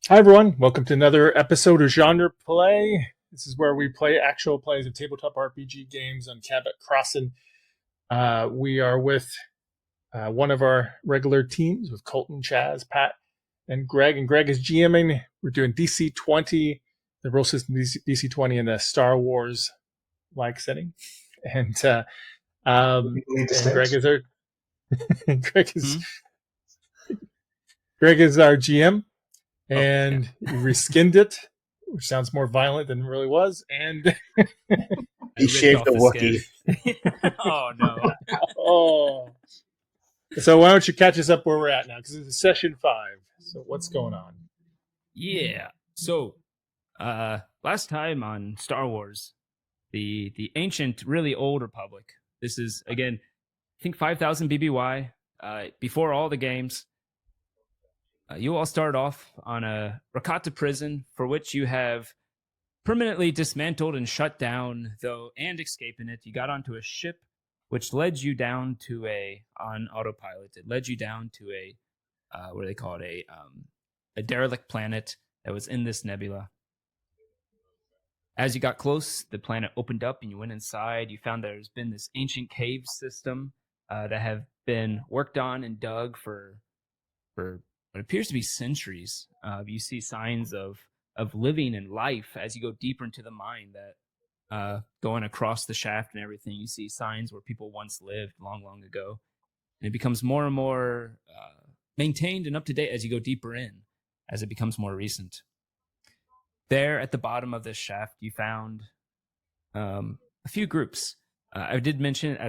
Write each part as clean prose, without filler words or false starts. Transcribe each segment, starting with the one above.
Hi everyone, welcome to another episode of GenrePlay. This is where we play actual plays of tabletop RPG games on Cabot Crossing. We are with one of our regular teams with Colton, Chaz, Pat, and Greg. And Greg is GMing. We're doing DC20, the rule system DC20 in the Star Wars like setting. And and Greg is our Greg is Greg is our GM. And he reskinned it, which sounds more violent than it really was. And he shaved the Wookiee. Oh no! Oh, so why don't you catch us up where we're at now? Because it's session 5. So what's going on? Yeah. So, last time on Star Wars, the ancient, really old Republic. This is again, I think 5,000 BBY. Before all the games. You all start off on a Rakata prison for which you have permanently dismantled and shut down, though, and escaping it. You got onto a ship which led you down to on autopilot. It led you down to what do they call it? A derelict planet that was in this nebula. As you got close, the planet opened up and you went inside. You found there's been this ancient cave system that have been worked on and dug for what appears to be centuries. You see signs of living and life as you go deeper into the mine, that going across the shaft and everything, you see signs where people once lived long, long ago. And it becomes more and more maintained and up to date as you go deeper in, as it becomes more recent. There at the bottom of this shaft, you found a few groups. I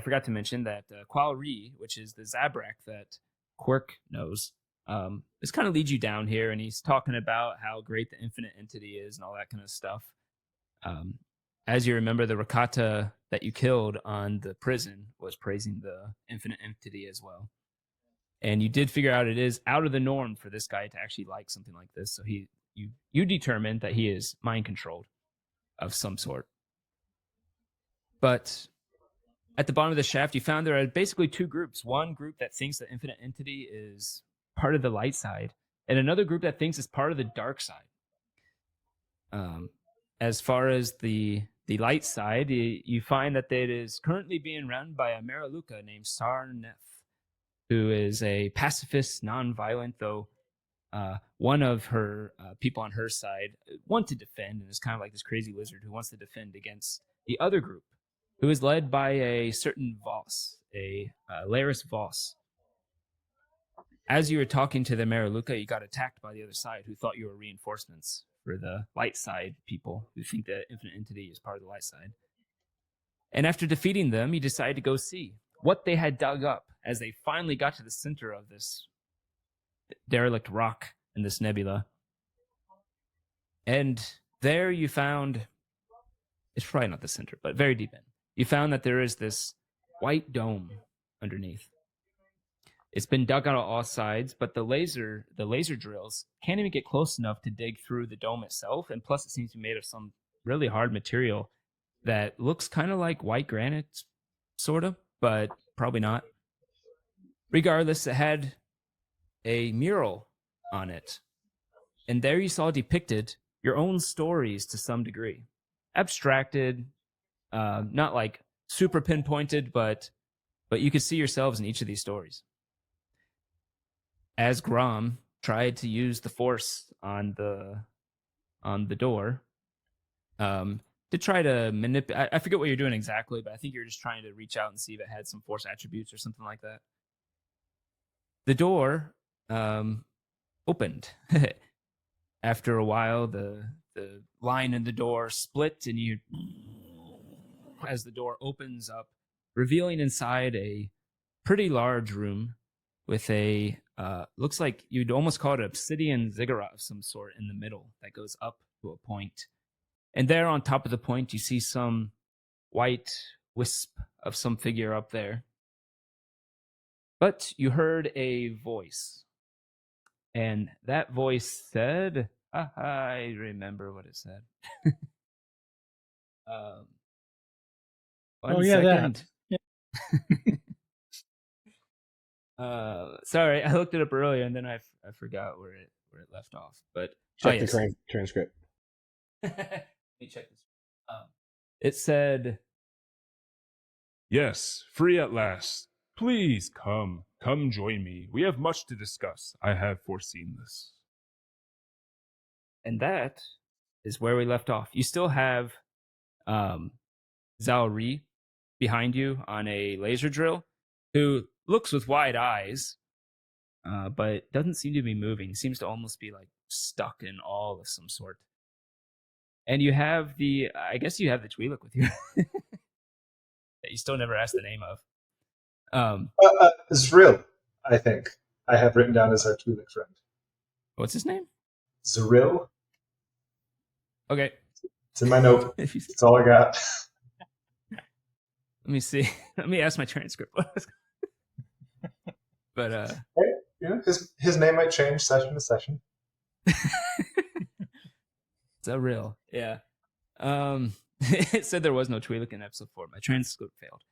forgot to mention that Qual Ree, which is the Zabrak that Kwerk knows, this kind of leads you down here, and he's talking about how great the infinite entity is and all that kind of stuff. As you remember, the Rakata that you killed on the prison was praising the infinite entity as well. And you did figure out it is out of the norm for this guy to actually like something like this. So you determined that he is mind controlled of some sort. But at the bottom of the shaft, you found there are basically two groups. One group that thinks the infinite entity is part of the light side, and another group that thinks it's part of the dark side. As far as the light side, you find that it is currently being run by a Maraluka named Sarneth, who is a pacifist, non-violent, though one of her people on her side want to defend, and is kind of like this crazy wizard who wants to defend against the other group, who is led by a certain Voss, a Laris Voss. As you were talking to the Maraluka, you got attacked by the other side, who thought you were reinforcements for the light side people who think that infinite entity is part of the light side. And after defeating them, you decided to go see what they had dug up as they finally got to the center of this derelict rock in this nebula. And there you found, it's probably not the center, but very deep in, you found that there is this white dome underneath. It's been dug out on all sides, but the laser drills can't even get close enough to dig through the dome itself. And plus, it seems to be made of some really hard material that looks kind of like white granite, sort of, but probably not. Regardless, it had a mural on it. And there you saw depicted your own stories to some degree. Abstracted, not like super pinpointed, but you could see yourselves in each of these stories. As Grom tried to use the force on the door, to try to manipulate. I forget what you're doing exactly, but I think you're just trying to reach out and see if it had some force attributes or something like that. The door opened. After a while, the line in the door split, and as the door opens up, revealing inside a pretty large room with a looks like you'd almost call it an obsidian ziggurat of some sort in the middle that goes up to a point. And there on top of the point, you see some white wisp of some figure up there. But you heard a voice. And that voice said, I remember what it said. One second. That. Sorry, I looked it up earlier and then I forgot where it left off. But Check the transcript. Let me check this. It said, Yes, free at last. Please come join me. We have much to discuss. I have foreseen this. and that is where we left off. You still have Zhao Ri behind you on a laser drill, who looks with wide eyes, but doesn't seem to be moving. Seems to almost be like stuck in awe of some sort. And you have I guess you have the Twi'lek with you that you still never asked the name of. Zril, I think. I have written down as our Twi'lek friend. What's his name? Zril. Okay. It's in my note. That's all I got. Let me see. Let me ask my transcript. But hey, you know, his name might change session to session. It's a real, yeah. It said there was no Twi'lek in episode 4. My transcript failed.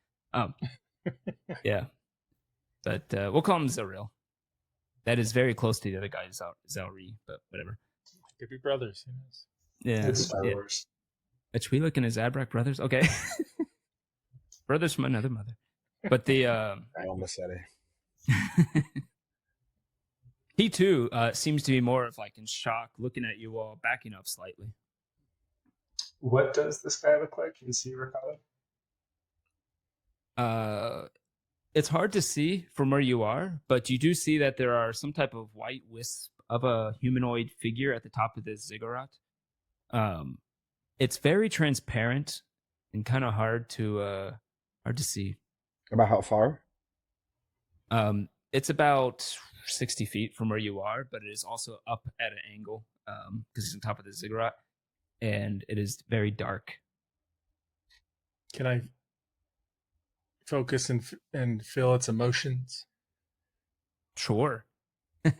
Yeah, but we'll call him Zaril. That is very close to the other guy, Zalri, but whatever. Could be brothers. Who knows? Yeah, It's Star Wars. A Twi'lek and his Zabrak brothers. Okay, brothers from another mother. But the I almost said it. he too seems to be more of like in shock, looking at you all, backing up slightly. What does this guy look like? Is he recalling? It's hard to see from where you are, but you do see that there are some type of white wisp of a humanoid figure at the top of this ziggurat. It's very transparent and kind of hard to see. About how far? It's about 60 feet from where you are, but it is also up at an angle because it's on top of the ziggurat, and it is very dark. Can I focus and feel its emotions? Sure. Do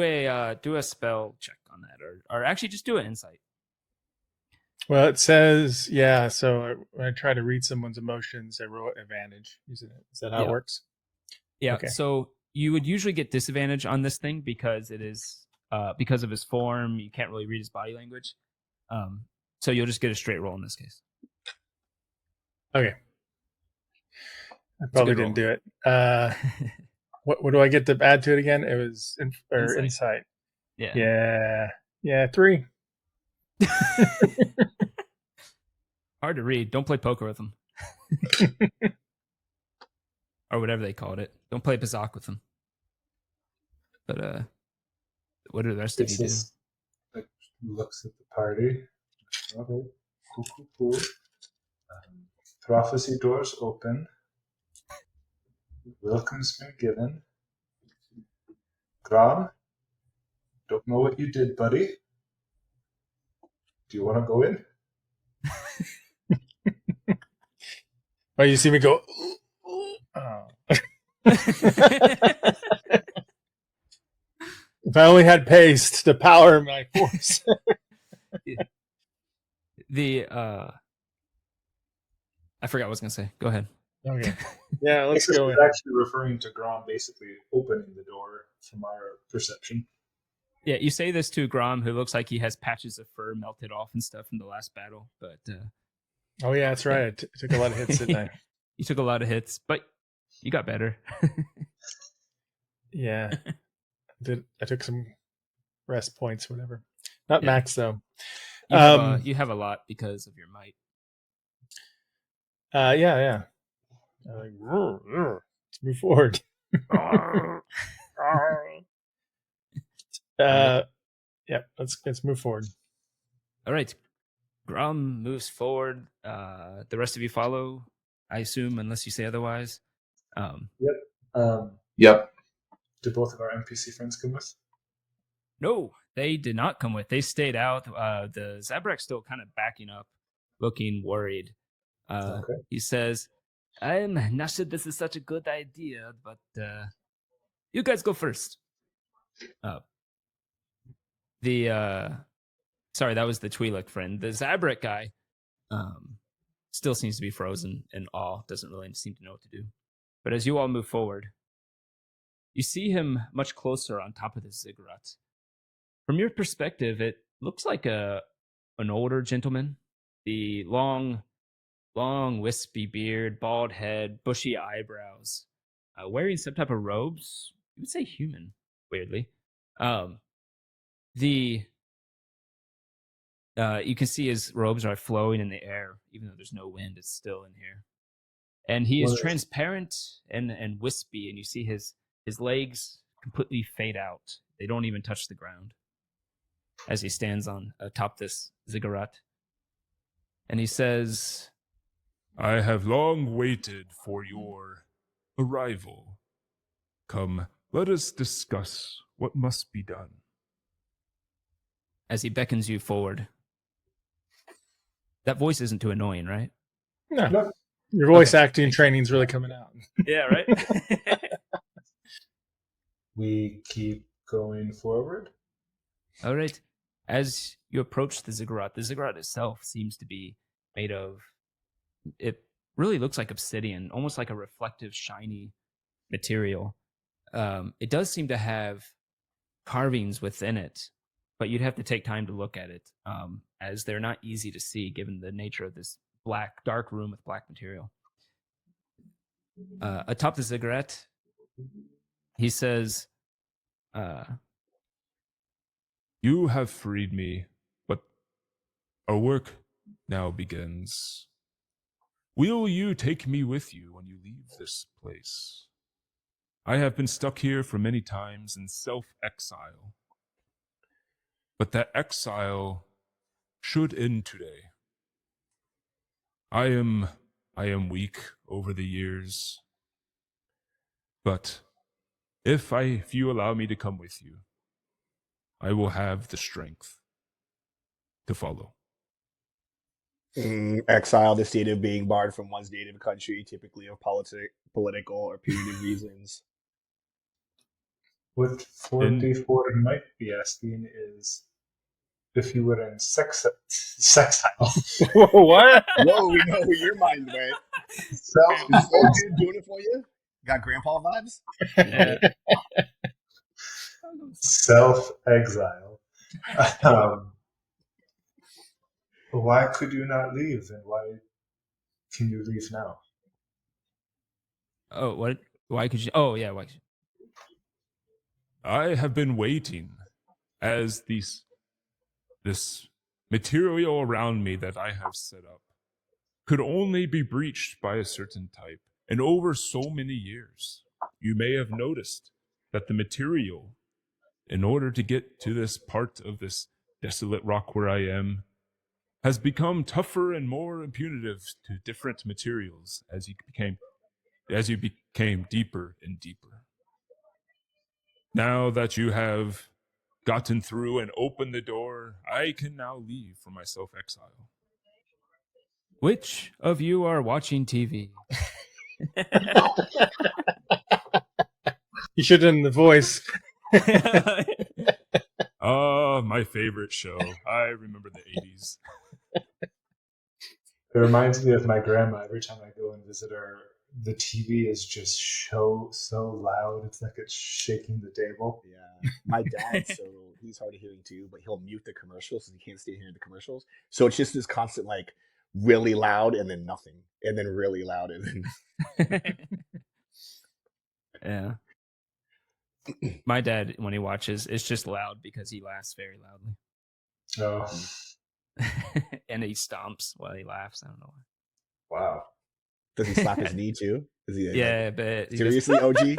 a spell check on that, or actually just do an insight. Well, it says, yeah, so when I try to read someone's emotions, I roll advantage using it. Is that how it works? Yeah, okay. So you would usually get disadvantage on this thing because it is because of his form, you can't really read his body language. So you'll just get a straight roll in this case. Okay. I probably didn't do it. What do I get to add to it again? It was insight. Yeah, 3. Hard to read. Don't play poker with them. Or whatever they called it. Don't play Bazak with them. But what do the rest of you do? Like, looks at the party. Okay, cool. Prophecy doors open. Welcome's been given. Grom, don't know what you did, buddy. Do you want to go in? Oh, you see me go. Oh. If I only had paste to power my force. I forgot what I was gonna say. Go ahead. Okay. Yeah, let's go in. We're actually referring to Grom basically opening the door from our perception. Yeah, you say this to Grom, who looks like he has patches of fur melted off and stuff from the last battle. But oh yeah, that's right. I took a lot of hits, didn't I? You took a lot of hits, but you got better. Yeah, I took some rest points, whatever. Not max though. You have a lot because of your might. Yeah. Like, let's move forward. Yeah, let's move forward. All right. Grom moves forward. The rest of you follow, I assume, unless you say otherwise. Yep. Did both of our NPC friends come with? No, they did not come with. They stayed out. The Zabrak's still kind of backing up, looking worried. Okay. He says, I'm not sure this is such a good idea, but you guys go first. Sorry, that was the Twi'lek friend. The Zabrak guy still seems to be frozen in awe, doesn't really seem to know what to do. But as you all move forward, you see him much closer on top of this ziggurat. From your perspective, it looks like an older gentleman. The long, wispy beard, bald head, bushy eyebrows, wearing some type of robes. You would say human, weirdly. You can see his robes are flowing in the air, even though there's no wind. It's still in here, and he is transparent and wispy. And you see his legs completely fade out; they don't even touch the ground as he stands on atop this ziggurat. And he says, I have long waited for your arrival. Come, let us discuss what must be done. as he beckons you forward. That voice isn't too annoying, right? No. Your voice acting training's really coming out. Yeah, right? We keep going forward. All right. As you approach the ziggurat itself seems to be made of, it really looks like obsidian, almost like a reflective, shiny material. It does seem to have carvings within it, but you'd have to take time to look at it, as they're not easy to see given the nature of this dark room with black material. Atop the ziggurat, he says, You have freed me, but our work now begins. Will you take me with you when you leave this place? I have been stuck here for many times in self-exile. But that exile should end today. I am weak over the years. But if you allow me to come with you, I will have the strength to follow. Exile, the state of being barred from one's native country, typically of political or punitive reasons. What 44 might be asking is if you were in sexile. What? Whoa, we know where your mind went. Is dude doing it for you? Got grandpa vibes? Self-exile. Why could you not leave, and why can you leave now? oh, what? Why could you? Oh, yeah, why could you? I have been waiting as this material around me that I have set up could only be breached by a certain type. And over so many years, you may have noticed that the material, in order to get to this part of this desolate rock where I am, has become tougher and more punitive to different materials as you became deeper and deeper. Now that you have gotten through and opened the door, I can now leave for my self-exile. Which of you are watching TV? You should have done the voice. My favorite show. I remember the 80s. It reminds me of my grandma. Every time I go and visit her, the TV is just so loud. It's like it's shaking the table. Yeah. My dad, so he's hard of hearing too, but he'll mute the commercials so he can't stay hearing the commercials. So it's just this constant, like, really loud and then nothing. And then really loud and then Yeah. My dad, when he watches, it's just loud because he laughs very loudly. Oh, And he stomps while he laughs. I don't know why. wow. does he slap his knee too? Is he Yeah, but he seriously, OG?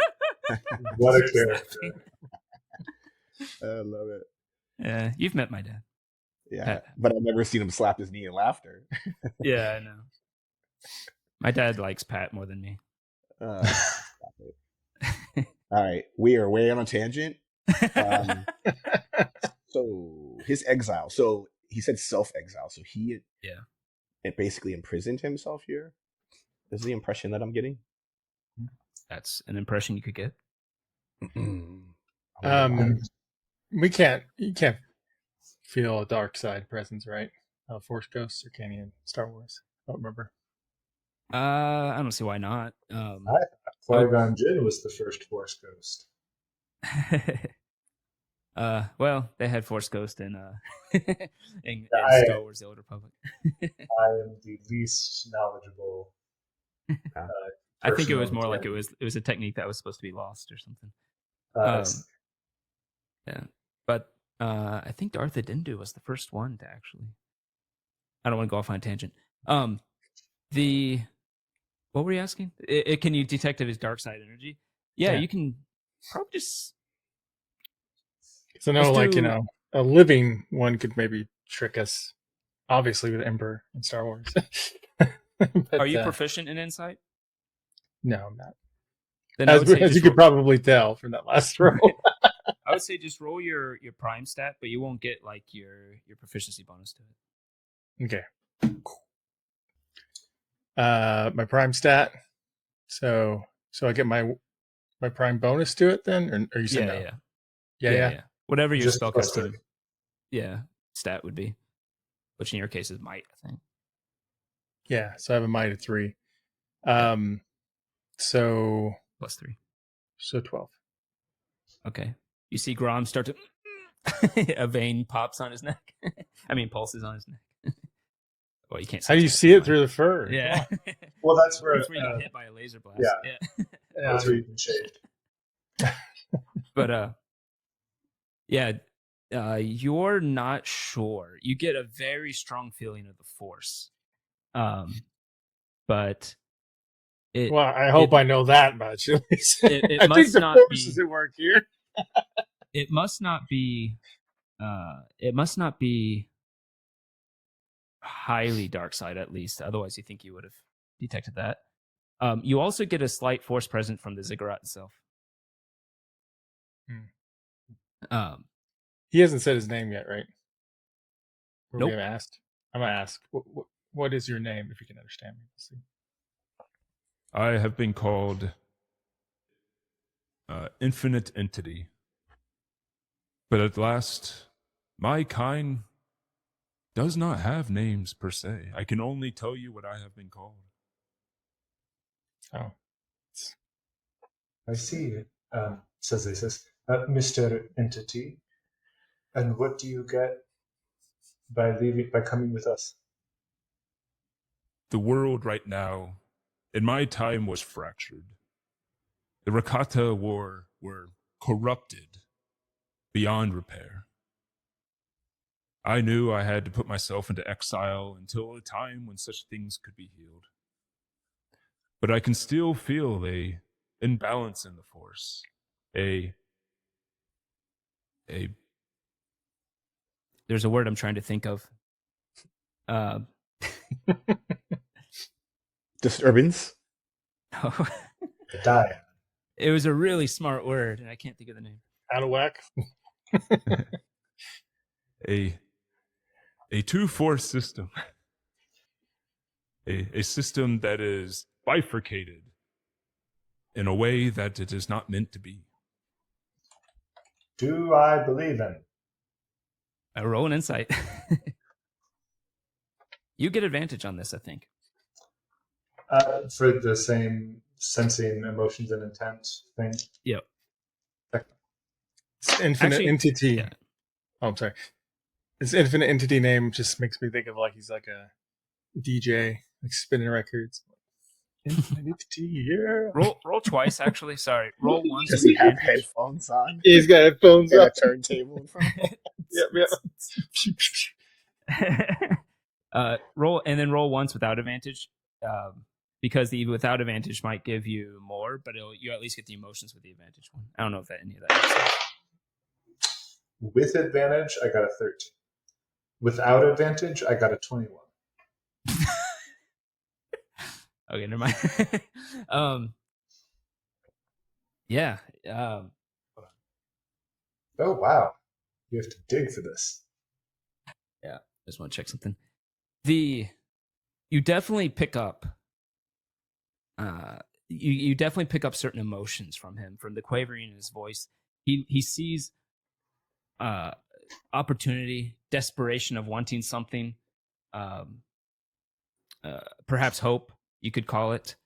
What a character. I love it. Yeah, you've met my dad. Yeah, but I've never seen him slap his knee in laughter. Yeah, I know. My dad likes Pat more than me. Stop it. All right, we are way on a tangent. So his exile. So he said self-exile. So it basically imprisoned himself here. Is the impression that I'm getting? That's an impression you could get. You can't feel a dark side presence, right? Force Ghosts, or can you in Star Wars? I don't remember. I don't see why not. Qui-Gon Jinn was the first Force Ghost. Well, they had Force Ghost in in I- Star Wars: The Old Republic. I am the least knowledgeable. I think it person was on the more like team. it was a technique that was supposed to be lost or something. It's- Yeah, but I think Darth Adendu was the first one to actually. I don't want to go off on a tangent. The what were you asking? Can you detect if his dark side energy? Yeah, Yeah. you can probably just. So no, Let's like do- a living one could maybe trick us. Obviously, with Emperor in Star Wars. But, Are you proficient in insight? No, I'm not. Then I would say As just you could probably tell from that last roll. I would say just roll your prime stat, but you won't get like your proficiency bonus to it. Okay. My prime stat. So I get my prime bonus to it then, or you said no? Yeah. Whatever your Just spellcasting, stat would be, which in your case is might, I think. Yeah. So I have a might of 3. So +3. So 12. Okay. You see Grom start to a vein pops on his neck. I mean, pulses on his neck. Well, you can't. How do you see it through the fur? Yeah. well, that's where That's where you got hit by a laser blast. yeah. That's where you can shade. But you're not sure. You get a very strong feeling of the force. But it. Well, I hope I know that much. At least. It I must think the not force be- is at work here. It must not be. It must not be highly dark side, at least. Otherwise, you think you would have detected that. You also get a slight force present from the ziggurat itself. He hasn't said his name yet, right? Or Nope. We have asked. I'm gonna ask. What is your name? If you can understand me. Let's see. I have been called infinite entity. But at last, my kind does not have names per se. I can only tell you what I have been called. Oh, I see. Says Asis. Mr. Entity. And what do you get by coming with us? The world right now, in my time, was fractured. The Rakata War were corrupted beyond repair. I knew I had to put myself into exile until a time when such things could be healed. But I can still feel a imbalance in the force. There's a word I'm trying to think of. Disturbance. Die. It was a really smart word, and I can't think of the name. out of whack. A two-force system. A system that is bifurcated in a way that it is not meant to be. Do I believe him? I roll an insight. You get advantage on this, I think. For the same sensing emotions and intent thing? Yep. It's infinite Actually, entity. yeah. Oh, I'm sorry. This infinite entity name just makes me think of like he's like a DJ, like spinning records. Infinite entity, yeah. Roll twice, actually. Sorry. Roll once Does with he have advantage. headphones on? He's got headphones And a up. turntable in front of him? Yep. Roll and then roll once without advantage, because the without advantage might give you more, but you at least get the emotions with the advantage one. I don't know if any of that makes sense. With advantage, I got a 13. Without advantage, I got a 21. Okay, never mind. Yeah. Oh, wow. You have to dig for this. Yeah. I just want to check something. You definitely pick up. You definitely pick up certain emotions from him, from the quavering in his voice. He sees opportunity, desperation of wanting something, perhaps hope, you could call it.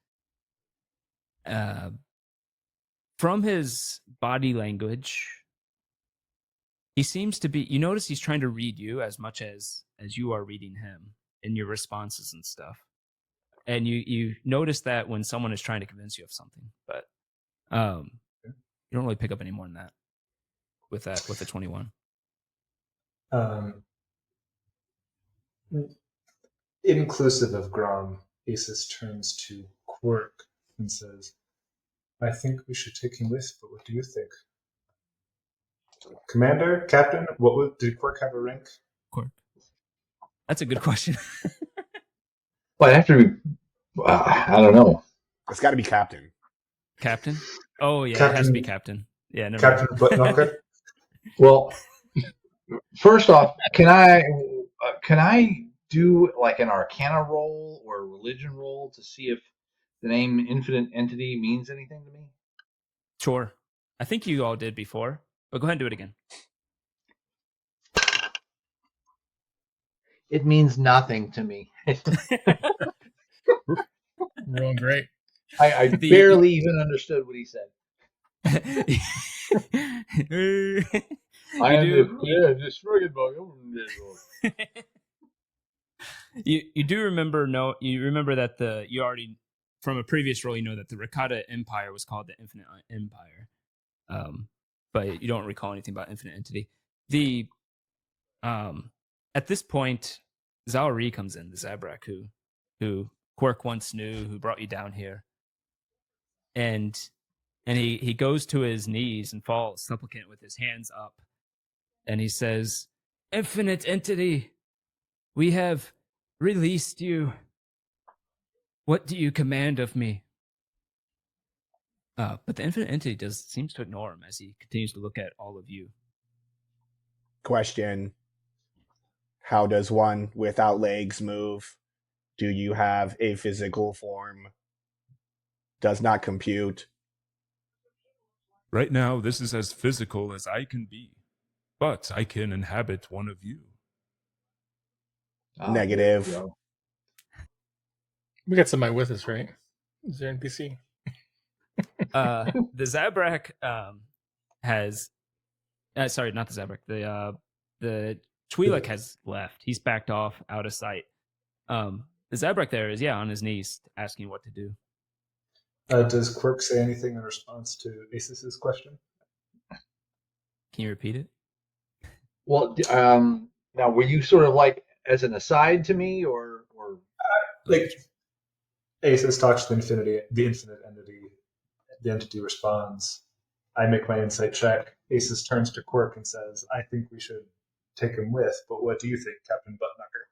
from his body language, he seems to be. You notice he's trying to read you as much as you are reading him in your responses and stuff. And you notice that when someone is trying to convince you of something, but you don't really pick up any more than that with the 21. Inclusive of Grom, Asis turns to Kwerk and says, I think we should take him with, but what do you think? Commander? Captain? Did Kwerk have a rank? Kwerk. That's a good question. Well, I have to be, I don't know. It's got to be captain. Captain? Oh, yeah, Captain, it has to be captain. Yeah, never Captain mind. Buttknocker? Well, first off, can I do like an Arcana roll or a religion roll to see if the name Infinite Entity means anything to me? Sure. I think you all did before, but go ahead and do it again. It means nothing to me. Rolling great. I barely even understood what he said. I am this friggin' bug. You do remember that you already from a previous role, you know that the Rakata Empire was called the Infinite Empire, but you don't recall anything about Infinite Entity. The at this point, Zaori comes in, the Zabrak who Kwerk once knew, who brought you down here, and he goes to his knees and falls supplicant with his hands up, and he says, "Infinite Entity, we have released you. What do you command of me?" But the Infinite Entity seems to ignore him as he continues to look at all of you. Question. How does one without legs move? Do you have a physical form? Does not compute. Right now, this is as physical as I can be, but I can inhabit one of you. Negative. We got somebody with us, right? Is there NPC? The Zabrak has... sorry, not the Zabrak. The Twi'lek has left. He's backed off out of sight. The Zabrak there is, on his knees, asking what to do. Does Kwerk say anything in response to Asis's question? Can you repeat it? Well, now were you sort of like as an aside to me, or like Asis talks to the infinite entity. The entity responds. I make my insight check. Asis turns to Kwerk and says, "I think we should take him with, but what do you think, Captain Buttknocker?"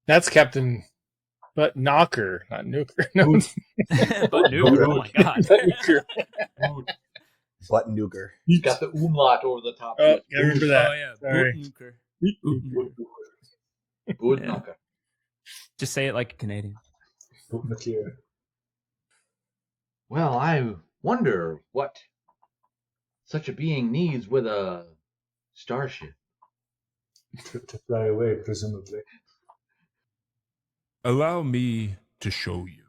That's Captain Buttknocker, not Nuker. No, Buttknocker. Oh my god. Buttknocker. Buttknocker. he's got the umlaut over the top? Oh, I remember that. Oh yeah, Sorry. Buttknocker. Just say it like a Canadian. Buttknocker. Well, I wonder what such a being needs with a starship. To fly away, presumably. Allow me to show you.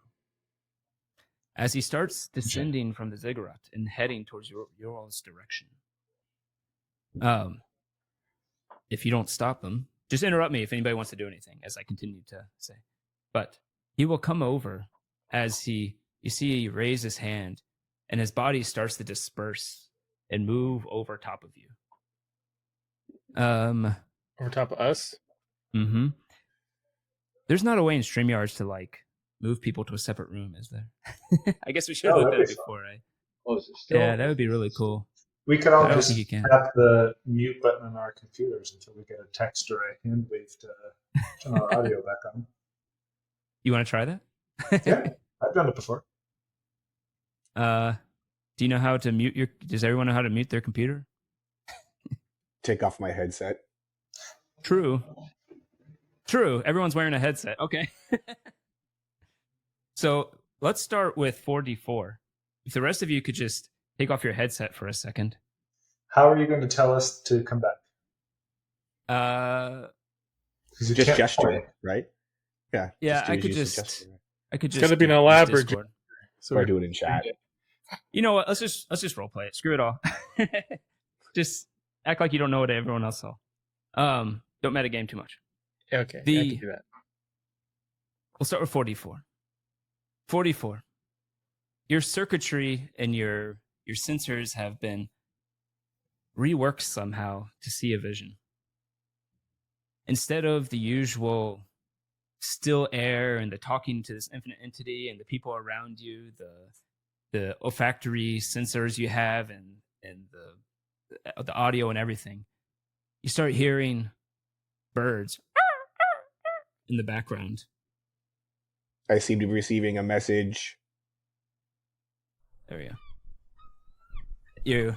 As he starts descending from the ziggurat and heading towards your all's direction. If you don't stop him, just interrupt me if anybody wants to do anything as I continue to say. But he will come over as you see he raise his hand and his body starts to disperse and move over top of you. Over top of us? Mm-hmm. There's not a way in StreamYards to like move people to a separate room, is there? I guess we should have looked at it before, right? Oh, is it still? Yeah, that would be really cool. We could all I don't just think you can. tap the mute button on our computers until we get a text or a hand wave to turn our audio back on. You want to try that? Yeah, I've done it before. Do you know how to mute does everyone know how to mute their computer? Take off my headset. True. Everyone's wearing a headset. Okay. So let's start with 4d4. If the rest of you could just take off your headset for a second. How are you going to tell us to come back? 'Cause you Just can't gesture, point. right? Yeah. Yeah, I use could the just. gesture. I could just. It's gotta be an use elaborate Discord. Or do it in chat. You know what? Let's just role play it. Screw it all. Just act like you don't know what everyone else saw. Don't metagame too much. Okay, I can do that. We'll start with 44. 44. Your circuitry and your sensors have been reworked somehow to see a vision. Instead of the usual still air and the talking to this infinite entity and the people around you, the olfactory sensors you have and the audio and everything, you start hearing birds in the background. I seem to be receiving a message. There we go.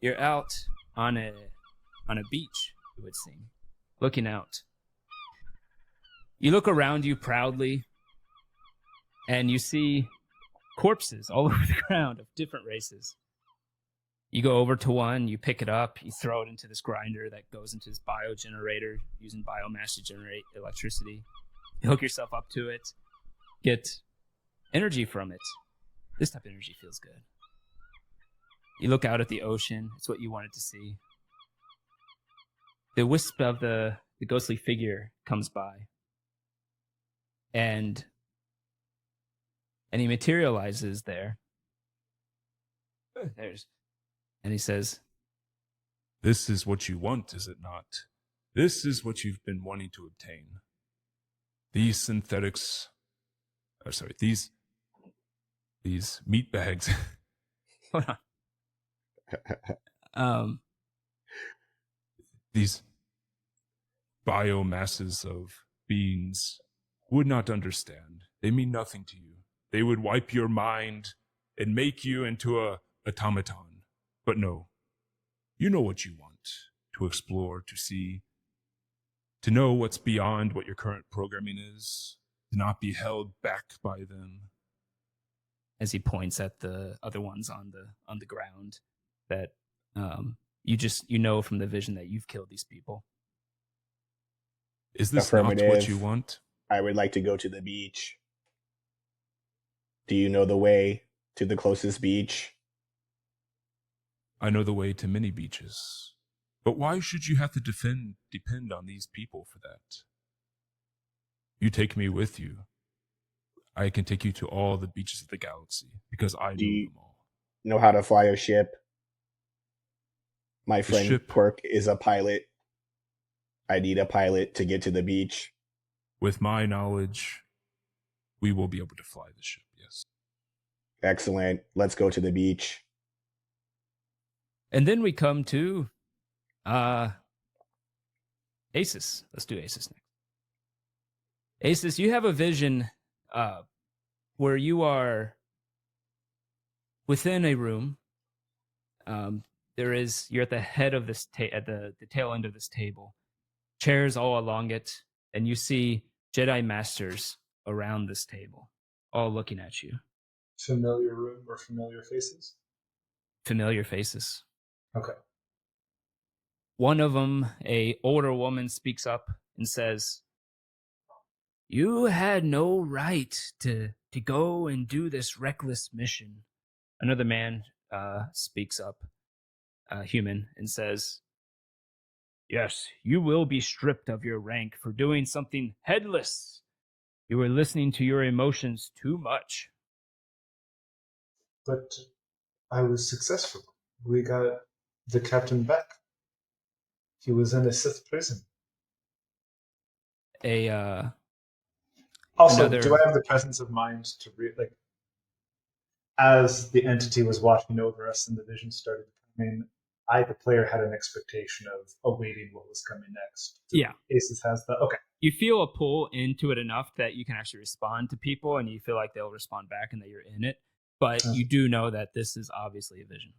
You're out on a beach, it would seem, looking out. You look around you proudly, and you see corpses all over the ground of different races. You go over to one, you pick it up, you throw it into this grinder that goes into this biogenerator using biomass to generate electricity. You hook yourself up to it, get energy from it. This type of energy feels good. You look out at the ocean. It's what you wanted to see. The wisp of the ghostly figure comes by. And he materializes there. And he says, This is what you want, is it not? This is what you've been wanting to obtain. These synthetics... these meat bags. Hold on. These biomasses of beings would not understand. They mean nothing to you. They would wipe your mind and make you into a automaton. But no, you know what you want to explore, to see, to know what's beyond what your current programming is, to not be held back by them. As he points at the other ones on the ground, that you know from the vision that you've killed these people. Is this not what you want? I would like to go to the beach. Do you know the way to the closest beach? I know the way to many beaches. But why should you have to depend on these people for that? You take me with you. I can take you to all the beaches of the galaxy because I know them all. Know how to fly a ship? My friend Kwerk is a pilot. I need a pilot to get to the beach. With my knowledge, we will be able to fly the ship, yes. Excellent. Let's go to the beach. And then we come to Asis. Let's do Asis next. Asis, you have a vision where you are within a room. You're at the head of this at the tail end of this table. Chairs all along it, and you see Jedi Masters around this table, all looking at you. Familiar room or familiar faces? Familiar faces. Okay. One of them, a older woman, speaks up and says, "You had no right to go and do this reckless mission." Another man speaks up, human, and says, "Yes, you will be stripped of your rank for doing something headless. You were listening to your emotions too much." But I was successful. We got the captain back. He was in a Sith prison. Also, do I have the presence of mind to as the entity was watching over us and the vision started coming, I, the player, had an expectation of awaiting what was coming next. Yeah. Asis has that. Okay. You feel a pull into it enough that you can actually respond to people, and you feel like they'll respond back and that you're in it. But you do know that this is obviously a vision.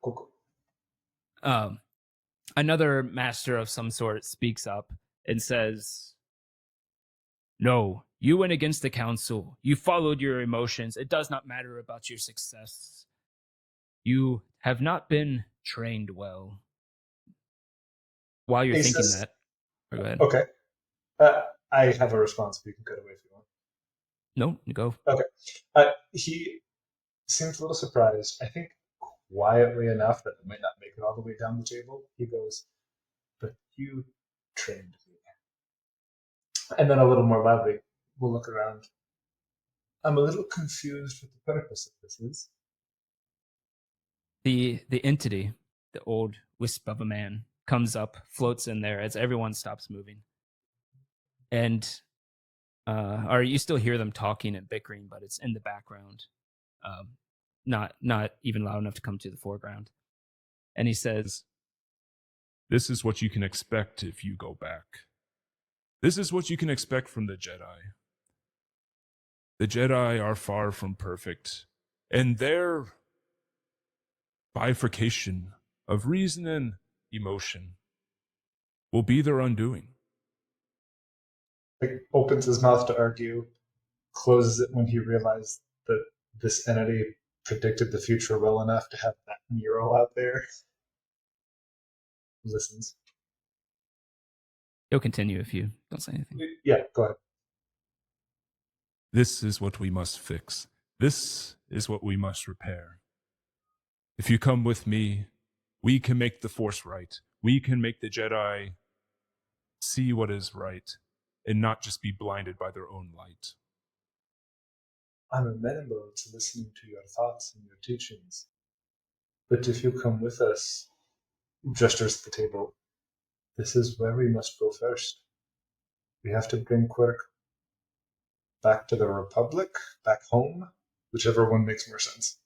Cool. Another master of some sort speaks up and says, "No, you went against the council. You followed your emotions. It does not matter about your success. You have not been trained well." While you're thinking that, go ahead. Okay. I have a response, but you can cut away if you want. No, you go. Okay. seems a little surprised. I think quietly enough that it might not make it all the way down the table. He goes, "But you trained me." And then a little more loudly, we'll look around. "I'm a little confused what the purpose of this is." The entity, the old wisp of a man, comes up, floats in there as everyone stops moving. And or you still hear them talking and bickering, but it's in the background. Not even loud enough to come to the foreground. And he says, This is what you can expect if you go back. This is what you can expect from the Jedi. The Jedi are far from perfect, and their bifurcation of reason and emotion will be their undoing. Like, opens his mouth to argue, closes it when he realized that this entity predicted the future well enough to have that mural out there. Listens. he'll continue if you don't say anything. Yeah, go ahead. This is what we must fix. This is what we must repair. If you come with me, we can make the Force right. We can make the Jedi see what is right and not just be blinded by their own light. I'm amenable to listening to your thoughts and your teachings. But if you come with us, gestures at the table, this is where we must go first. We have to bring Kwerk back to the Republic, back home, whichever one makes more sense.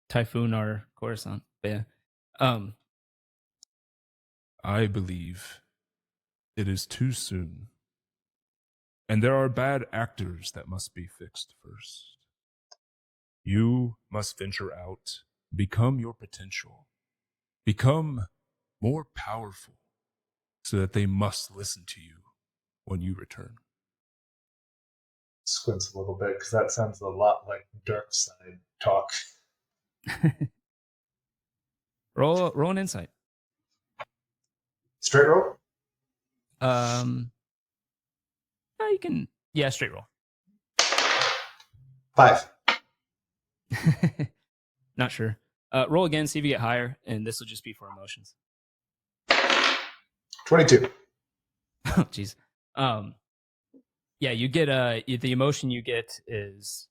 Typhoon or Coruscant. But yeah. I believe it is too soon. And there are bad actors that must be fixed first. You must venture out, become your potential, become more powerful so that they must listen to you when you return. Squints a little bit, because that sounds a lot like dark side talk. roll an insight. Straight roll? You can, yeah, straight roll. 5. Not sure. Roll again, see if you get higher, and this will just be for emotions. 22. Oh, jeez. Yeah, you get the emotion you get is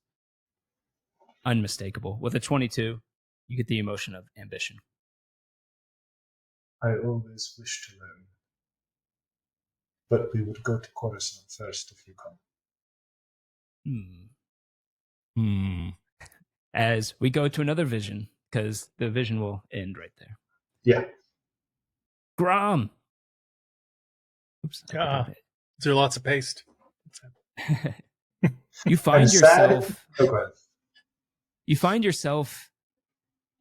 unmistakable. With a 22, you get the emotion of ambition. I always wish to learn. But we would go to Coruscant first if you come. As we go to another vision, because the vision will end right there. Yeah. Grom. Oops. Is there lots of paste? You find I'm sad. yourself. Oh, go ahead. You find yourself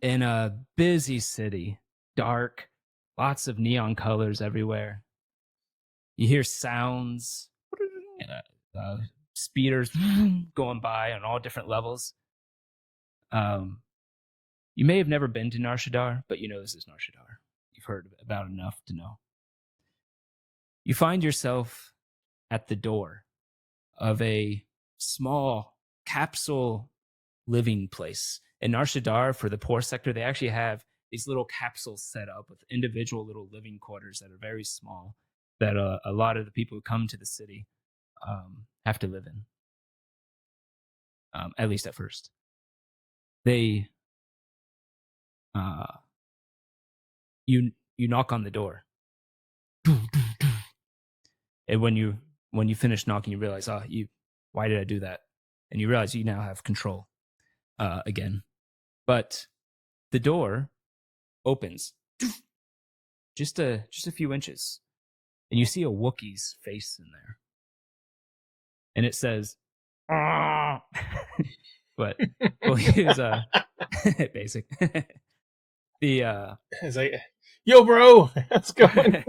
in a busy city, dark, lots of neon colors everywhere. You hear sounds, speeders going by on all different levels. You may have never been to Nar Shaddaa, but you know this is Nar Shaddaa. You've heard about enough to know. You find yourself at the door of a small capsule living place. In Nar Shaddaa, for the poor sector, they actually have these little capsules set up with individual little living quarters that are very small that a lot of the people who come to the city have to live in, at least at first. They, you knock on the door, and when you finish knocking, you realize, why did I do that? And you realize you now have control again. But the door opens just a few inches, and you see a Wookiee's face in there, and it says, "Ah." But we'll use basic. The It's like, yo, bro, how's it going?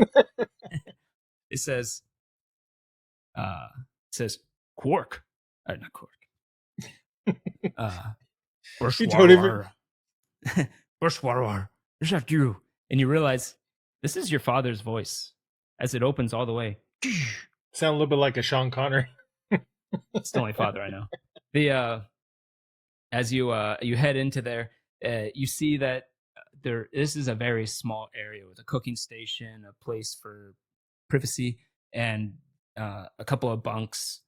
it says Kwerk, not Kwerk. Bushwarwar. Bushwarwar. Is that you? And you realize this is your father's voice as it opens all the way. Sound a little bit like a Sean Connery. It's the only father I know. The as you head into there, you see that this is a very small area with a cooking station, a place for privacy, and a couple of bunks.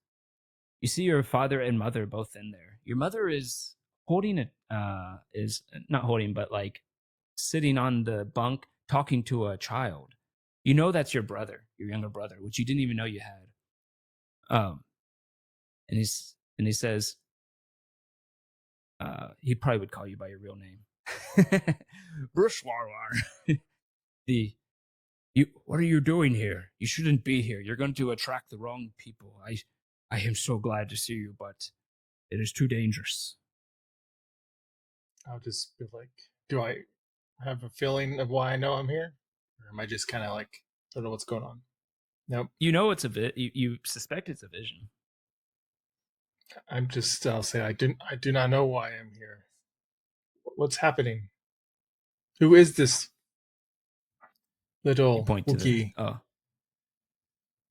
You see your father and mother both in there. Your mother is is not holding, but like sitting on the bunk talking to a child. You know that's your brother, your younger brother, which you didn't even know you had. And he says, he probably would call you by your real name. Brushwarwar. What are you doing here? You shouldn't be here. You're going to attract the wrong people. I am so glad to see you, but it is too dangerous. I'll just be like, do I have a feeling of why I know I'm here? Or am I just kind of like, I don't know what's going on? Nope. You know it's you suspect it's a vision. I'll say I do not know why I'm here. What's happening? Who is this little You point Wookiee?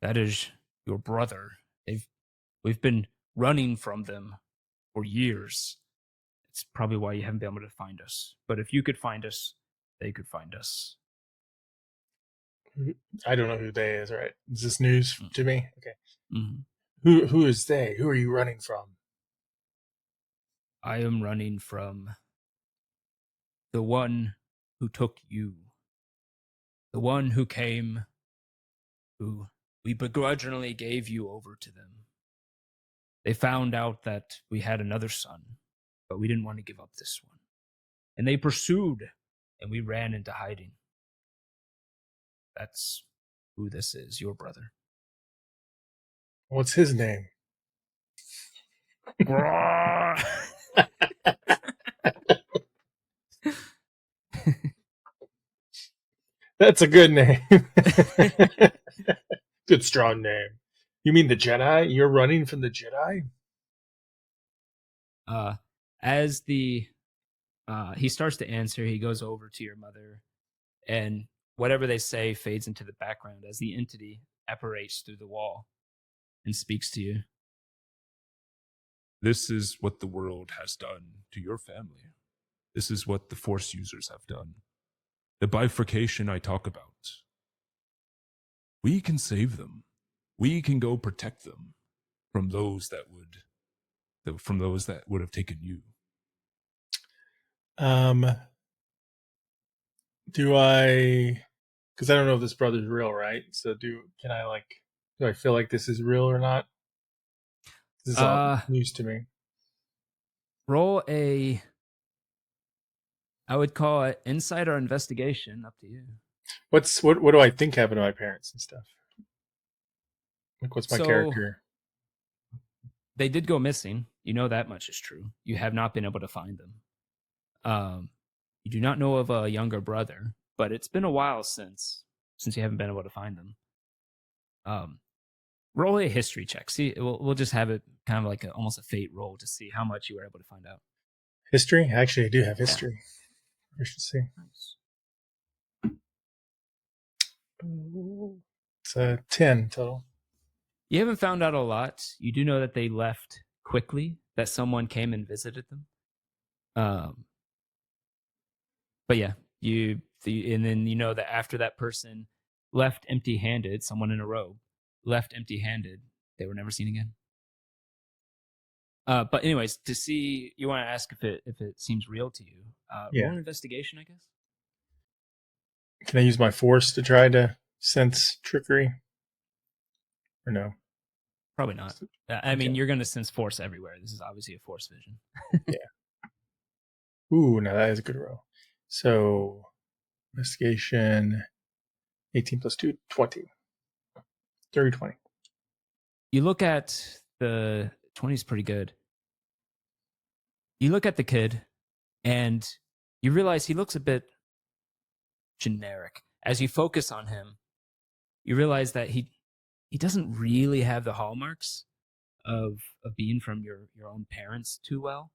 That is your brother. We've been running from them for years. It's probably why you haven't been able to find us. But if you could find us, they could find us. I don't know who they is, right? Is this news to me? Okay. Mm-hmm. Who is they? Who are you running from? I am running from the one who took you. The one who came, who we begrudgingly gave you over to them. They found out that we had another son, but we didn't want to give up this one. And they pursued, and we ran into hiding. That's who this is, your brother. What's his name? That's a good name. Good strong name. You mean the Jedi? You're running from the Jedi? As he starts to answer, he goes over to your mother, and whatever they say fades into the background as the entity apparates through the wall and speaks to you. This is what the world has done to your family. This is what the Force users have done. The bifurcation I talk about. We can save them. We can go protect them from those that would have taken you. Do I? Because I don't know if this brother's real, right? So do I feel like this is real or not? This is all news to me. Roll I would call it insight or investigation. Up to you. What do I think happened to my parents and stuff? Like, what's my character? They did go missing. You know that much is true. You have not been able to find them. You do not know of a younger brother, but it's been a while since you haven't been able to find them. Roll a history check. See, we'll just have it kind of like almost a fate roll to see how much you were able to find out. History? Actually, I do have history. Yeah. I should see. Nice. It's a 10 total. You haven't found out a lot. You do know that they left quickly, that someone came and visited them. But yeah, and then you know that after that person left empty-handed, someone in a robe left empty-handed, they were never seen again. But anyways, to see, you want to ask if it seems real to you. Roll an investigation, I guess. Can I use my force to try to sense trickery? Or no? Probably not. I mean, you're going to sense force everywhere. This is obviously a force vision. Yeah. Ooh, now that is a good roll. So, investigation, 18 plus 2, 20. 30, 20. You look at the 20 is pretty good. You look at the kid, and you realize he looks a bit generic. As you focus on him, you realize that he doesn't really have the hallmarks of being from your own parents too well.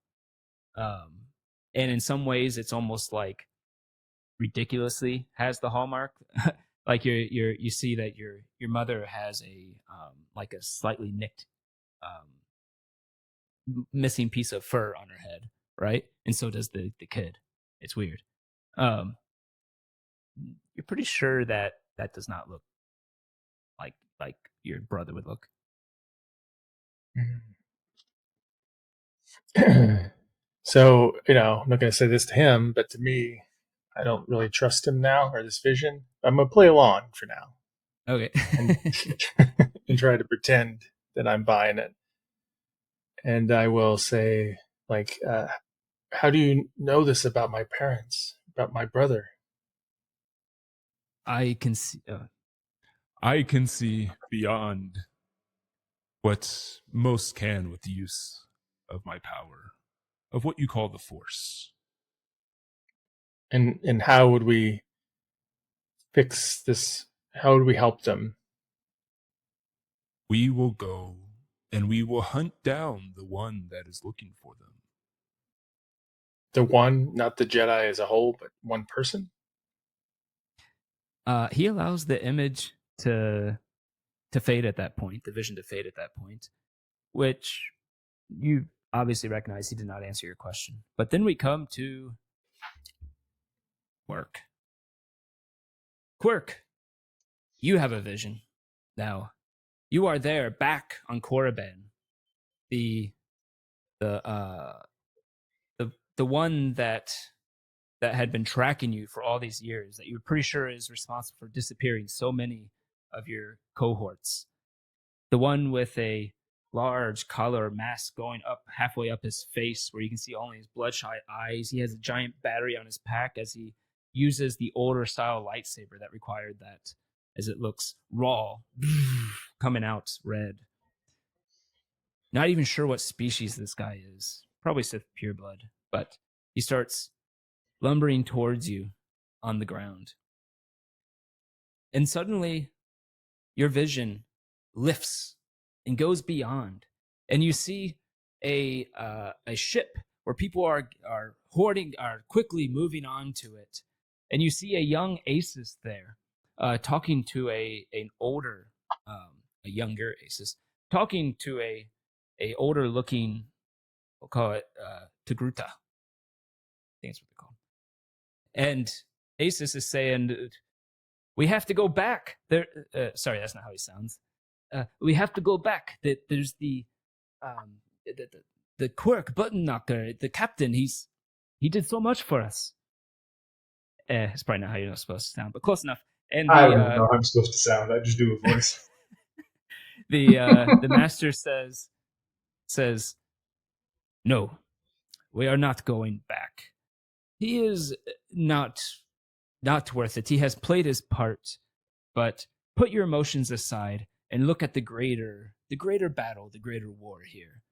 And in some ways, it's almost like ridiculously has the hallmark. Like you see that your mother has a like a slightly nicked missing piece of fur on her head, right? And so does the kid. It's weird. You're pretty sure that does not look like your brother would look. So, I'm not going to say this to him, but to me, I don't really trust him now or this vision. I'm going to play along for now Okay. and try to pretend that I'm buying it. And I will say, like, how do you know this about my parents, about my brother? I can see. I can see beyond what most can with the use of my power, of what you call the Force. And how would we fix this? How would we help them? We will go and we will hunt down the one that is looking for them. The one, not the Jedi as a whole, but one person? He allows the image to fade at that point, the vision to fade at that point, which you obviously recognize he did not answer your question. But then we come to Kwerk. Kwerk, you have a vision. Now, you are there back on Korriban, the one that had been tracking you for all these years, that you're pretty sure is responsible for disappearing so many of your cohorts. The one with a large collar mask going up halfway up his face where you can see only his bloodshot eyes. He has a giant battery on his pack as he uses the older style lightsaber that required that, as it looks raw, coming out red. Not even sure what species this guy is. Probably Sith pureblood. But he starts lumbering towards you on the ground. And suddenly, your vision lifts and goes beyond. And you see a ship where people are quickly moving onto it. And you see a young Asis there, talking to a younger Asis, talking to a older looking, we'll call it Togruta. I think that's what they call him. And Asis is saying, we have to go back. Sorry, that's not how he sounds. We have to go back. There's the Kwerk button knocker, the captain. He did so much for us. It's probably not how you're supposed to sound, but close enough. And I don't know how I'm supposed to sound. I just do a voice. The master says, no, we are not going back. He is not worth it. He has played his part, but put your emotions aside and look at the greater battle, the greater war here,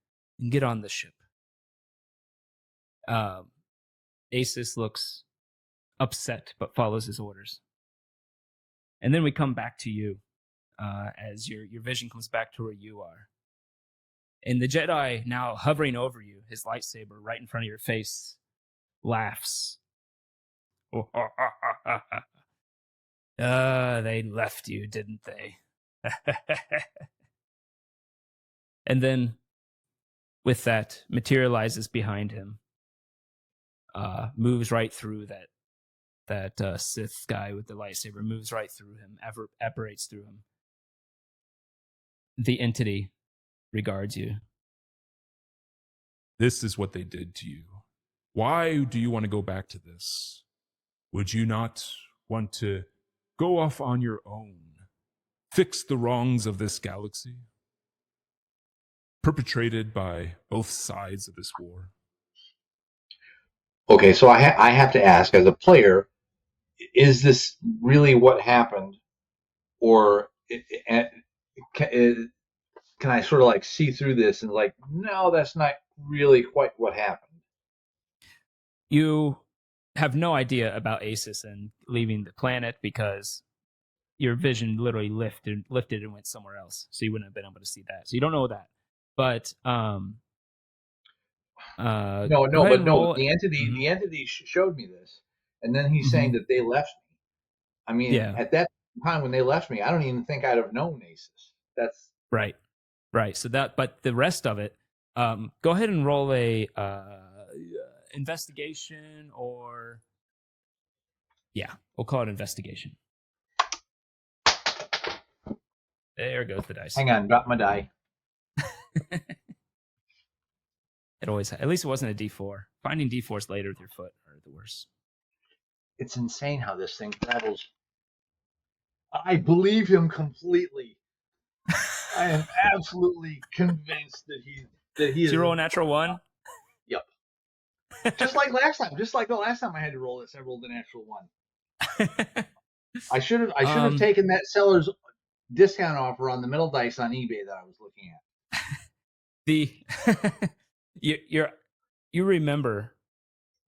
and get on the ship. Asis looks upset, but follows his orders. And then we come back to you, as your vision comes back to where you are. And the Jedi, now hovering over you, his lightsaber right in front of your face, laughs. They left you, didn't they? And then, with that, materializes behind him. Moves right through that Sith guy with the lightsaber. Moves right through him. Apparates through him. The entity regards you. This is what they did to you. Why do you want to go back to this? Would you not want to go off on your own? Fix the wrongs of this galaxy? Perpetrated by both sides of this war? Okay, so I have to ask, as a player, is this really what happened? Or can I sort of like see through this and like, no, that's not really quite what happened? You have no idea about Asis and leaving the planet because your vision literally lifted and went somewhere else. So you wouldn't have been able to see that. So you don't know that. But No. the The entity showed me this, and then he's saying that they left me. I mean, at that time when they left me, I don't even think I'd have known Asis. That's right. So but the rest of it, go ahead and roll a investigation or... Yeah, we'll call it investigation. There goes the dice. Hang on, drop my die. It always, at least it wasn't a D4. Finding D4s later with your foot are the worst. It's insane how this thing travels. I believe him completely. I am absolutely convinced that he is. Zero natural one? Yep. Just like last time. Just like the last time I had to roll this, I rolled a natural one. I should have taken that seller's discount offer on the middle dice on eBay that I was looking at. You remember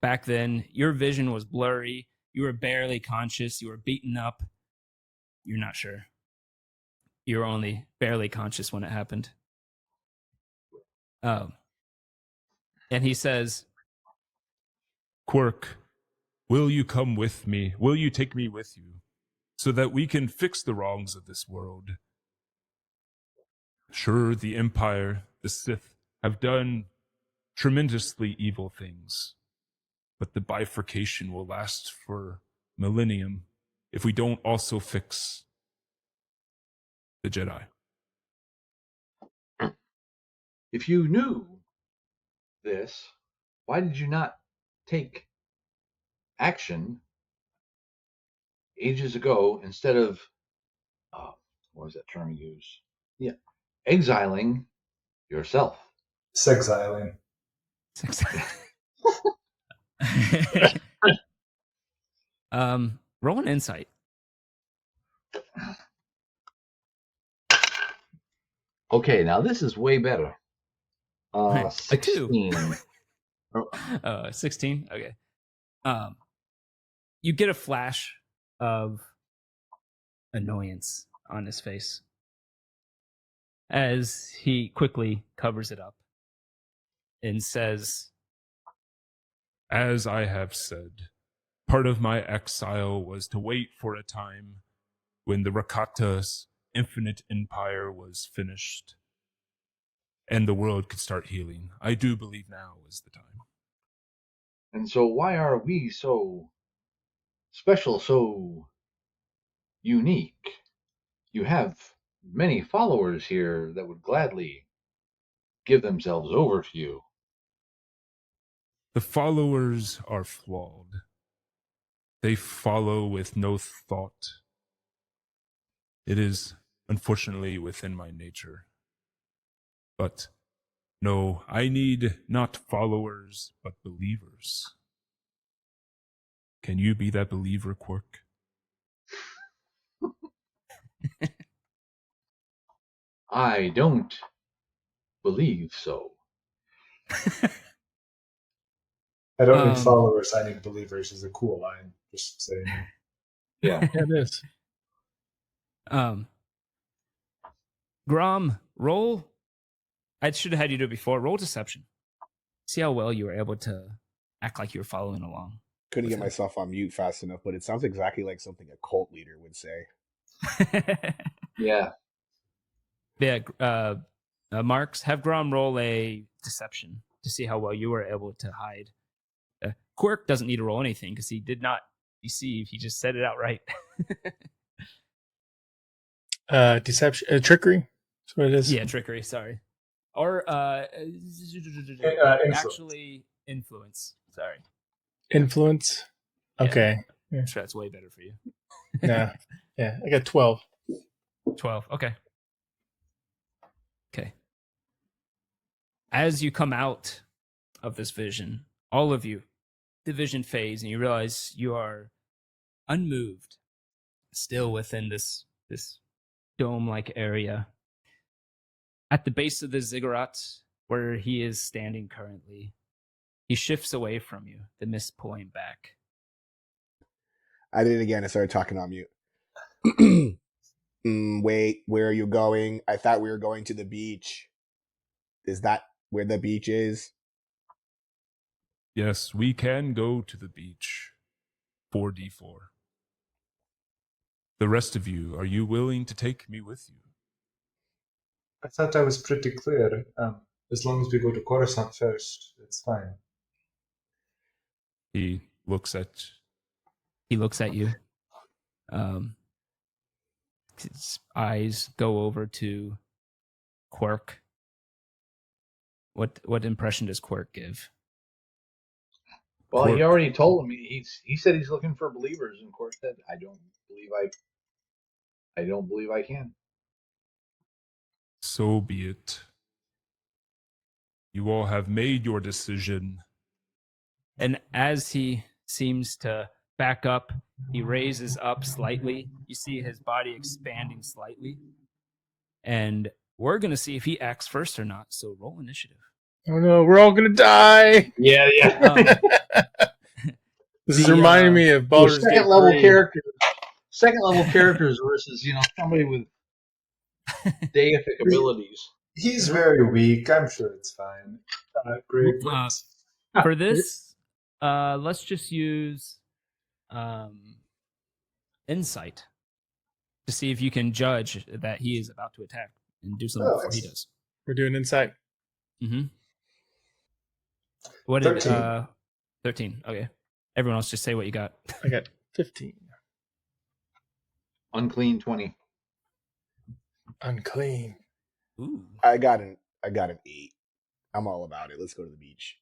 back then, your vision was blurry. You were barely conscious. You were beaten up. You're not sure. You were only barely conscious when it happened. And he says, Kwerk, will you come with me? Will you take me with you so that we can fix the wrongs of this world? Sure, the Empire, the Sith, have done tremendously evil things, but the bifurcation will last for millennium if we don't also fix the Jedi. If you knew this, why did you not take action ages ago instead of, what was that term you use? Yeah, exiling yourself. Sexiling. Roll an insight. Okay, now this is way better. A 16. 16. Okay. You get a flash of annoyance on his face as he quickly covers it up and says, As I have said, part of my exile was to wait for a time when the Rakata's infinite empire was finished and the world could start healing. I do believe now is the time. And so why are we so special, so unique? You have many followers here that would gladly give themselves over to you. The followers are flawed. They follow with no thought. It is, unfortunately, within my nature. But no, I need not followers, but believers. Can you be that believer, Kwerk? I don't believe so. I don't need followers, I need believers is a cool line. Just saying. Yeah. Yeah, it is. Grom, roll. I should have had you do it before. Roll deception. See how well you were able to act like you were following along. Couldn't get myself on mute fast enough, but it sounds exactly like something a cult leader would say. Yeah. Yeah. Marks, have Grom roll a deception to see how well you were able to hide. Kwerk doesn't need to roll anything because he did not deceive. He just said it outright. Deception, trickery. That's what it is. Yeah, trickery. Sorry. Or Influence. actually influence. Sorry. Influence. Okay. Yeah. Sure, that's way better for you. Yeah. Yeah. I got 12. 12. Okay. Okay. As you come out of this vision, all of you, the vision fades and you realize you are unmoved, still within this dome-like area. At the base of the ziggurat, where he is standing currently, he shifts away from you, the mist pulling back. I did it again. I started talking on mute. Wait, where are you going? I thought we were going to the beach. Is that where the beach is? Yes, we can go to the beach. 4d4. The rest of you, are you willing to take me with you? I thought I was pretty clear. As long as we go to Coruscant first, it's fine. He looks at you. His eyes go over to Kwerk. What impression does Kwerk give? Well, he Kwerk. already told him. He said he's looking for believers, and Court said, I don't believe I can. So be it. You all have made your decision. And as he seems to back up, he raises up slightly. You see his body expanding slightly. And we're going to see if he acts first or not. So roll initiative. Oh no, we're all gonna die. Yeah, yeah. This is reminding me of Baldur's Gate 3. Second level characters versus somebody with deific abilities. He's very weak. I'm sure it's fine. Great. For this, let's just use insight to see if you can judge that he is about to attack and do something before he does. We're doing insight. Mm-hmm. What did 13. 13? Okay. Everyone else, just say what you got. I got 15. Unclean 20. Unclean. Ooh. I got an 8. I'm all about it. Let's go to the beach.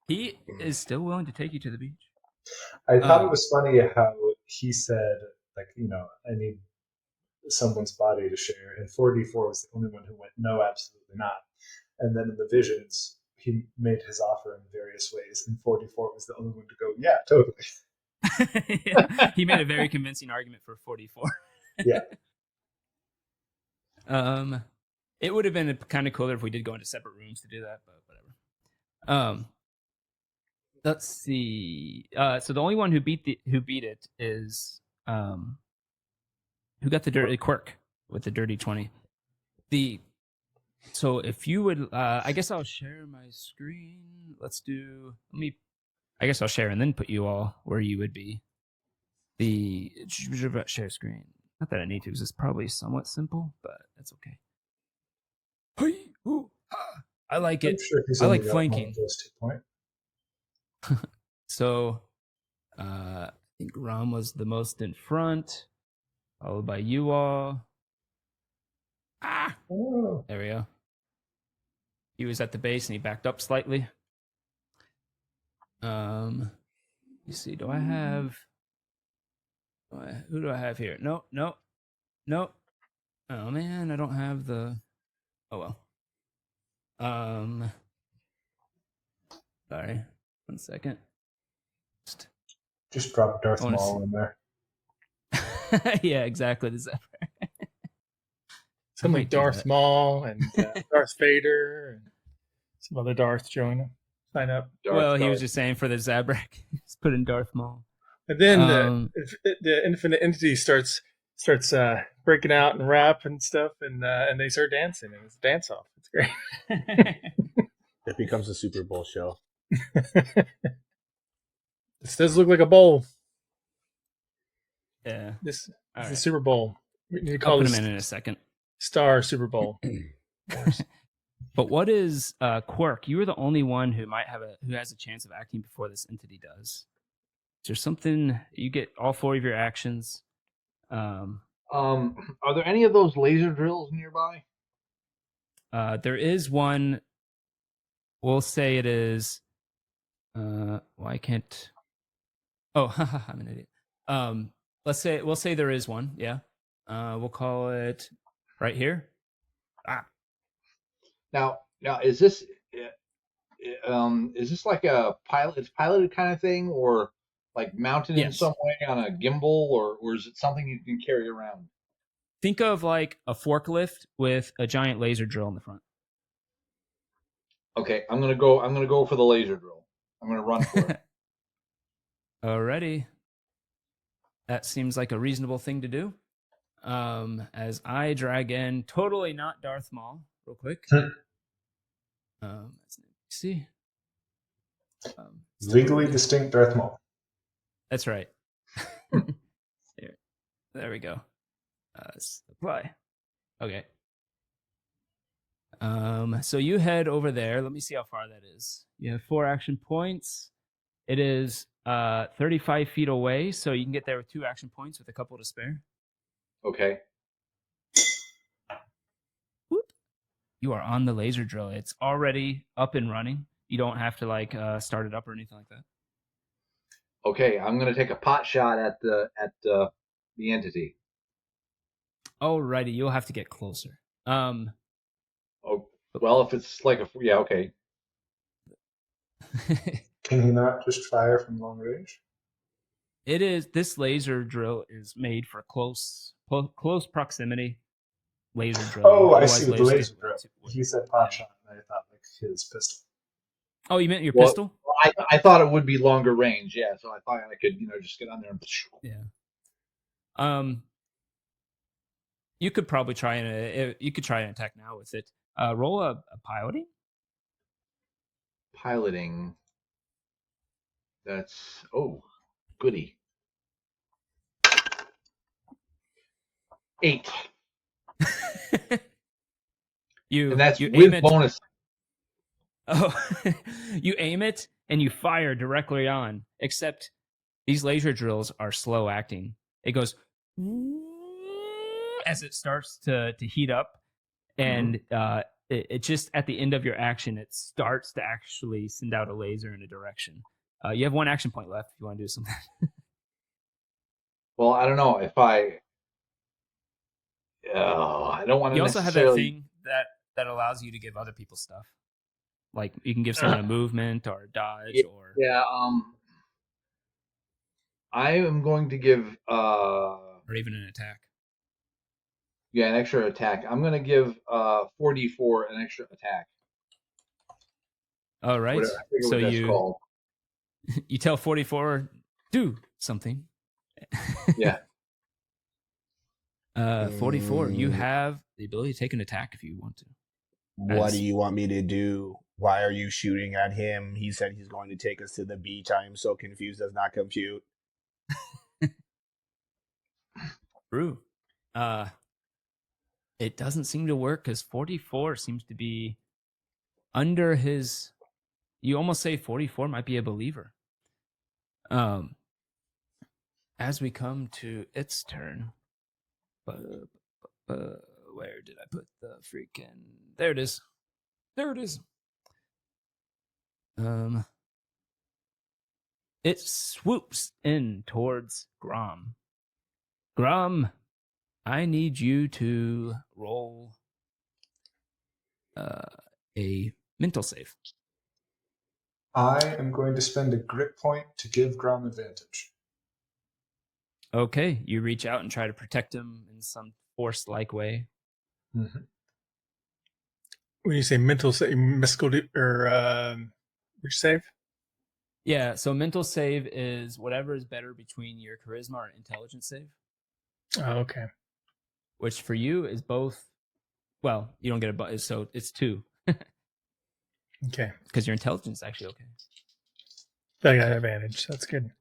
He is still willing to take you to the beach. I thought it was funny how he said, I need someone's body to share, and 4D4 was the only one who went, no, absolutely not. And then in the visions, he made his offer in various ways, and 4D4 was the only one to go, yeah, totally. Yeah. He made a very convincing argument for 44. Yeah. It would have been kind of cooler if we did go into separate rooms to do that, but whatever. Let's see. So the only one who beat it is who got the dirty Kwerk with the dirty 20. So if you would, I guess I'll share my screen. I guess I'll share and then put you all where you would be. The share screen. Not that I need to, because it's probably somewhat simple, but that's okay. I like it. Sure I like flanking. Those 2 points. So, I think Grom was the most in front, followed by you all. Oh. There we go. He was at the base and he backed up slightly. You see, who do I have here? No. Oh man, I don't have the. Oh well. Sorry. 1 second. Just drop Darth Maul in there. Yeah, exactly. Some like Darth Maul and Darth Vader and some other Darth join him. Sign up. He was just saying for the Zabrak. Just put in Darth Maul. And then the infinite entity starts breaking out and rap and stuff, and they start dancing, and it's a dance off. It's great. It becomes a Super Bowl show. This does look like a bowl. Yeah. This is right. the Super Bowl. We need to I'll call put this him in a second. Star Super Bowl. But what is Kwerk? You are the only one who has a chance of acting before this entity does. Is there something you get all 4 of your actions? Are there any of those laser drills nearby? There is one. We'll say it is. Why can't? Oh, I'm an idiot. We'll say there is one. Yeah. We'll call it right here. Now is this like a piloted kind of thing, or like mounted in some way on a gimbal, or is it something you can carry around? Think of like a forklift with a giant laser drill in the front. Okay, I'm gonna go for the laser drill. I'm gonna run for it. Alrighty. That seems like a reasonable thing to do. As I drag in, totally not Darth Maul, real quick. Let's see. Legally distinct Darth Maul. That's right. There we go. Apply. Okay. So you head over there. Let me see how far that is. You have 4 action points. It is 35 feet away, so you can get there with 2 action points with a couple to spare. Okay. Whoop. You are on the laser drill. It's already up and running. You don't have to like start it up or anything like that. Okay, I'm gonna take a pot shot at the entity. Alrighty, you'll have to get closer. Oh, well, if it's like okay. Can he not just fire from long range? It is. This laser drill is made for close proximity laser drill. Oh, I see. The laser drill. He said pot shot, and I thought like his pistol. Oh, you meant your pistol? I thought it would be longer range. Yeah, so I thought I could just get on there and. Yeah. You could probably try an attack now with it. Roll a piloting. Piloting. That's goody. 8. And that's you with bonus. Oh, you aim it and you fire directly on. Except these laser drills are slow acting. It goes as it starts to heat up, and it just at the end of your action, it starts to actually send out a laser in a direction. You have 1 action point left if you want to do something. Well, I don't know if I don't want to. You also have that thing that allows you to give other people stuff. Like you can give someone a movement or a dodge or I am going to give or even an attack. Yeah, an extra attack. I'm going to give 4d4 an extra attack. All right. So you you tell 44 do something. Yeah. 44. You have the ability to take an attack if you want to. What do you want me to do? Why are you shooting at him? He said he's going to take us to the beach. I am so confused. Does not compute. True. It doesn't seem to work because 44 seems to be under his. You almost say 44 might be a believer. As we come to its turn, where did I put the freaking? There it is. There it is. It swoops in towards Grom. Grom, I need you to roll a mental save. I am going to spend a grit point to give Grom advantage. Okay, you reach out and try to protect him in some force-like way. Mm-hmm. When you say mental save, which save? Yeah, so mental save is whatever is better between your charisma or intelligence save. Oh, okay. Which for you is both. Well, you don't get a bonus, so it's 2. Okay. Because your intelligence is actually okay. I got advantage. That's good.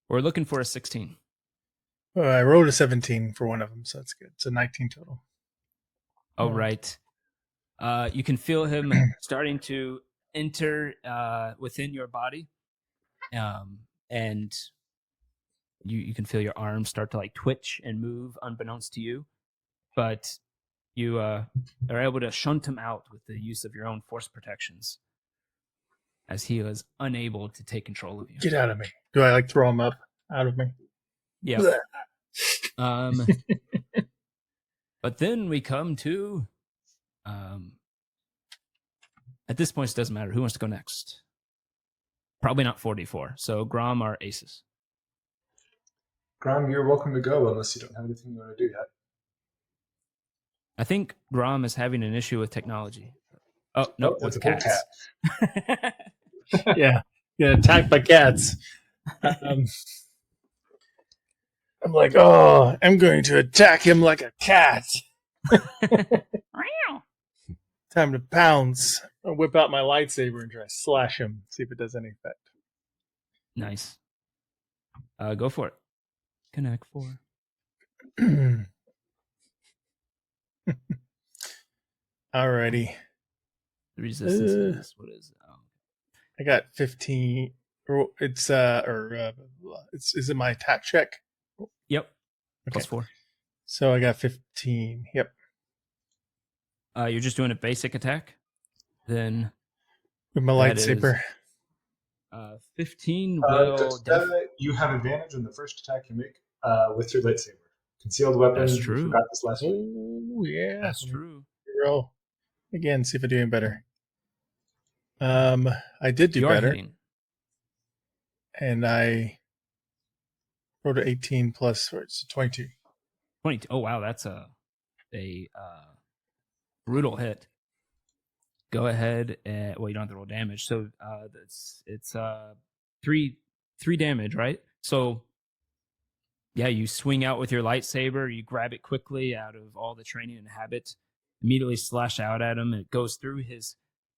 We're looking for a 16. Well, I rolled a 17 for one of them, so that's good. So 19 total. Oh, right. You can feel him starting to enter within your body. And you can feel your arms start to like twitch and move unbeknownst to you. But you are able to shunt him out with the use of your own force protections, as he was unable to take control of you. Get out of me. Do I like throw him up out of me? Yeah. But then we come to at this point it doesn't matter who wants to go next. Probably not 44. So Grom or Asis. Grom, you're welcome to go unless you don't have anything you want to do yet. I think Grom is having an issue with technology. Oh no, that's with a cats. cat. Yeah, attacked by cats. I'm like, oh, I'm going to attack him like a cat. Time to pounce. I'll whip out my lightsaber and try to slash him, see if it does any effect. Nice. Go for it. Connect 4. Alrighty. The resistance is what is it? I got 15. It's is it my attack check? Yep. Okay. Plus 4. So I got 15. Yep. You're just doing a basic attack. Then With my that lightsaber. is, 15 will you have advantage on the first attack you make with your lightsaber. Concealed weapon. That's We true. forgot this last week. Oh yeah. That's true. Roll again. See if I do any better. I did do You are better, hitting. and I rolled an 18 plus, it's 22. 22. Oh wow, that's a brutal hit. Go ahead and you don't have to roll damage. So it's 3 damage, right? So yeah, you swing out with your lightsaber, you grab it quickly out of all the training and habit, immediately slash out at him, and it goes through his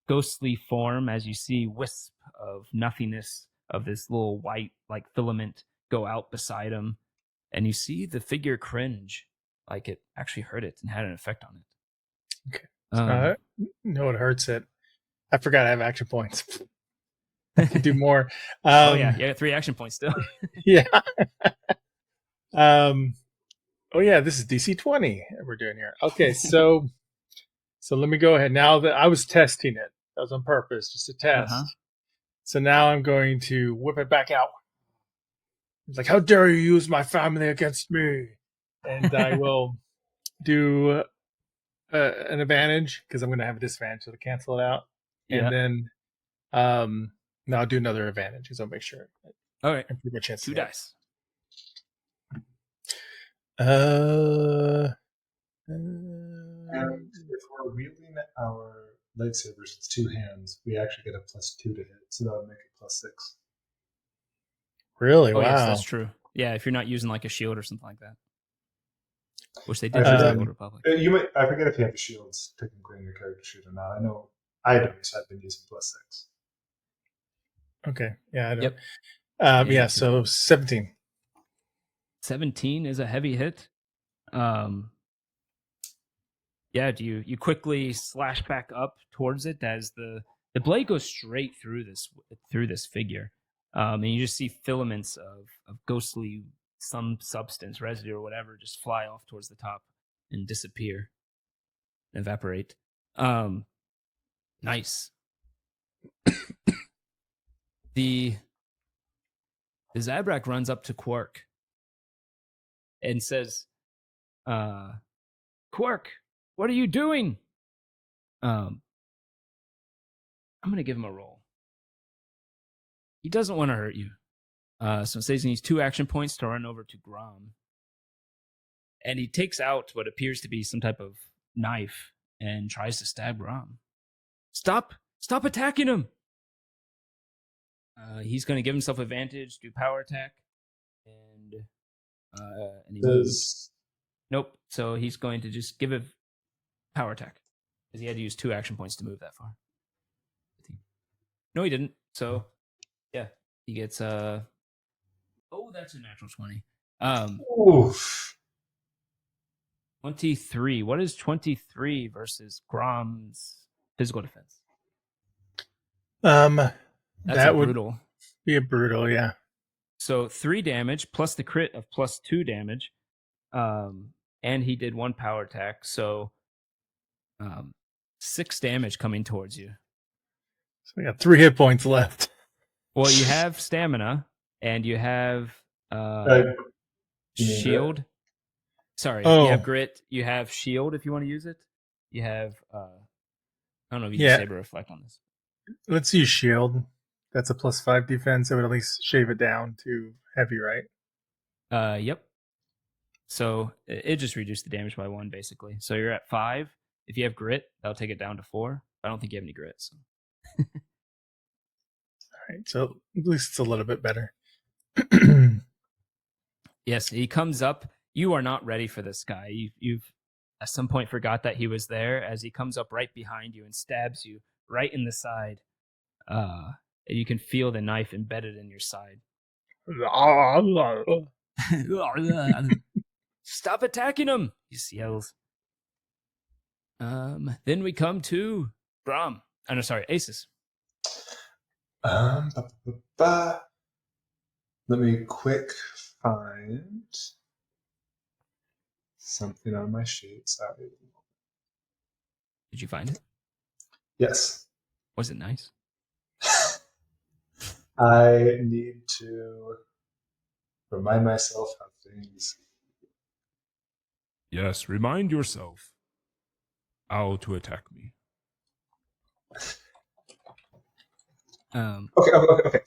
ghostly form as you see wisp of nothingness of this little white like filament go out beside him, and you see the figure cringe, like it actually hurt it and had an effect on it. Okay. No, it hurts it. I forgot I have action points. I can do more. Oh yeah, you got 3 action points still. Yeah. Oh yeah, this is DC20 we're doing here. Okay, so let me go ahead. Now that I was testing it, that was on purpose, just a test. So now I'm going to whip it back out. It's like, how dare you use my family against me? And I will do an advantage because I'm going to have a disadvantage, so to cancel it out. Yeah. And then now I'll do another advantage because I'll make sure. All right. I improve my chance. 2 dice. And if we're wielding our lightsabers with 2 hands, we actually get a +2 to hit, so that would make it +6. Really? Oh Wow. yes, that's true. Yeah, if you're not using like a shield or something like that, which they did I in the forget- Old Republic. You might. I forget if you have the shields technically in your character sheet or not. I know I don't, so I've been using +6. Okay. Yeah, I don't. Yep. Yeah, so 17. 17 is a heavy hit. Yeah, you quickly slash back up towards it as the blade goes straight through this figure, and you just see filaments of ghostly some substance, residue or whatever, just fly off towards the top and disappear, evaporate. Nice. The Zabrak runs up to Kwerk and says, Kwerk, what are you doing? I'm going to give him a roll. He doesn't want to hurt you. So it says he needs 2 action points to run over to Grom. And he takes out what appears to be some type of knife and tries to stab Grom. Stop attacking him. He's going to give himself advantage, do power attack. And he moves. Nope. So he's going to just give a power attack because he had to use 2 action points to move that far. No, he didn't. So yeah, he gets oh, that's a natural 20. Oof. 23. What is 23 versus Grom's physical defense? That's That would brutal. be a brutal, yeah. So 3 damage plus the crit of +2 damage. And he did 1 power attack, so 6 damage coming towards you. So we got 3 hit points left. Well, you have stamina and you have shield. Sorry, you have grit. You have shield if you want to use it. You have I don't know if you can saber reflect on this. Let's use shield. That's a +5 defense. I would at least shave it down to heavy, right? Yep. So it just reduced the damage by 1, basically. So you're at 5. If you have grit, that'll take it down to 4. I don't think you have any grit. So. All right. So at least it's a little bit better. Yes, he comes up. You are not ready for this guy. You've at some point forgot that he was there as he comes up right behind you and stabs you right in the side. You can feel the knife embedded in your side. Stop attacking him! He yells. Then we come to Grom. Oh, no, sorry, Asis. Ba, ba, ba, ba. Let me quick find something on my sheet. Sorry. Did you find it? Yes. Was it nice? I need to remind myself how things. Yes, remind yourself how to attack me. Okay.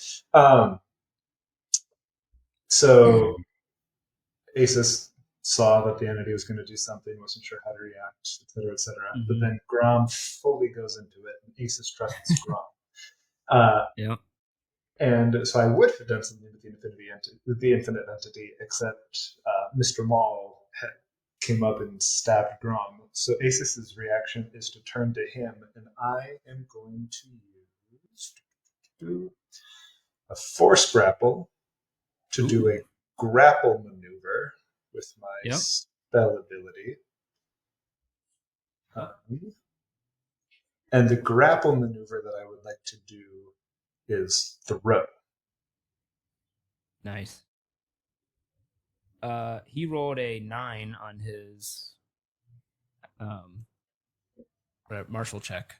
So Asis saw that the entity was going to do something, wasn't sure how to react, etc., etc. But then Grom fully goes into it, and Asis trusts Grom. Yeah. And so I would have done something with the infinite entity, except Mr. Maul came up and stabbed Grom. So Asis's reaction is to turn to him, and I am going to use a force grapple to do a grapple maneuver with my spell ability. And the grapple maneuver that I would like to do is throw. Nice. He rolled a 9 on his martial check.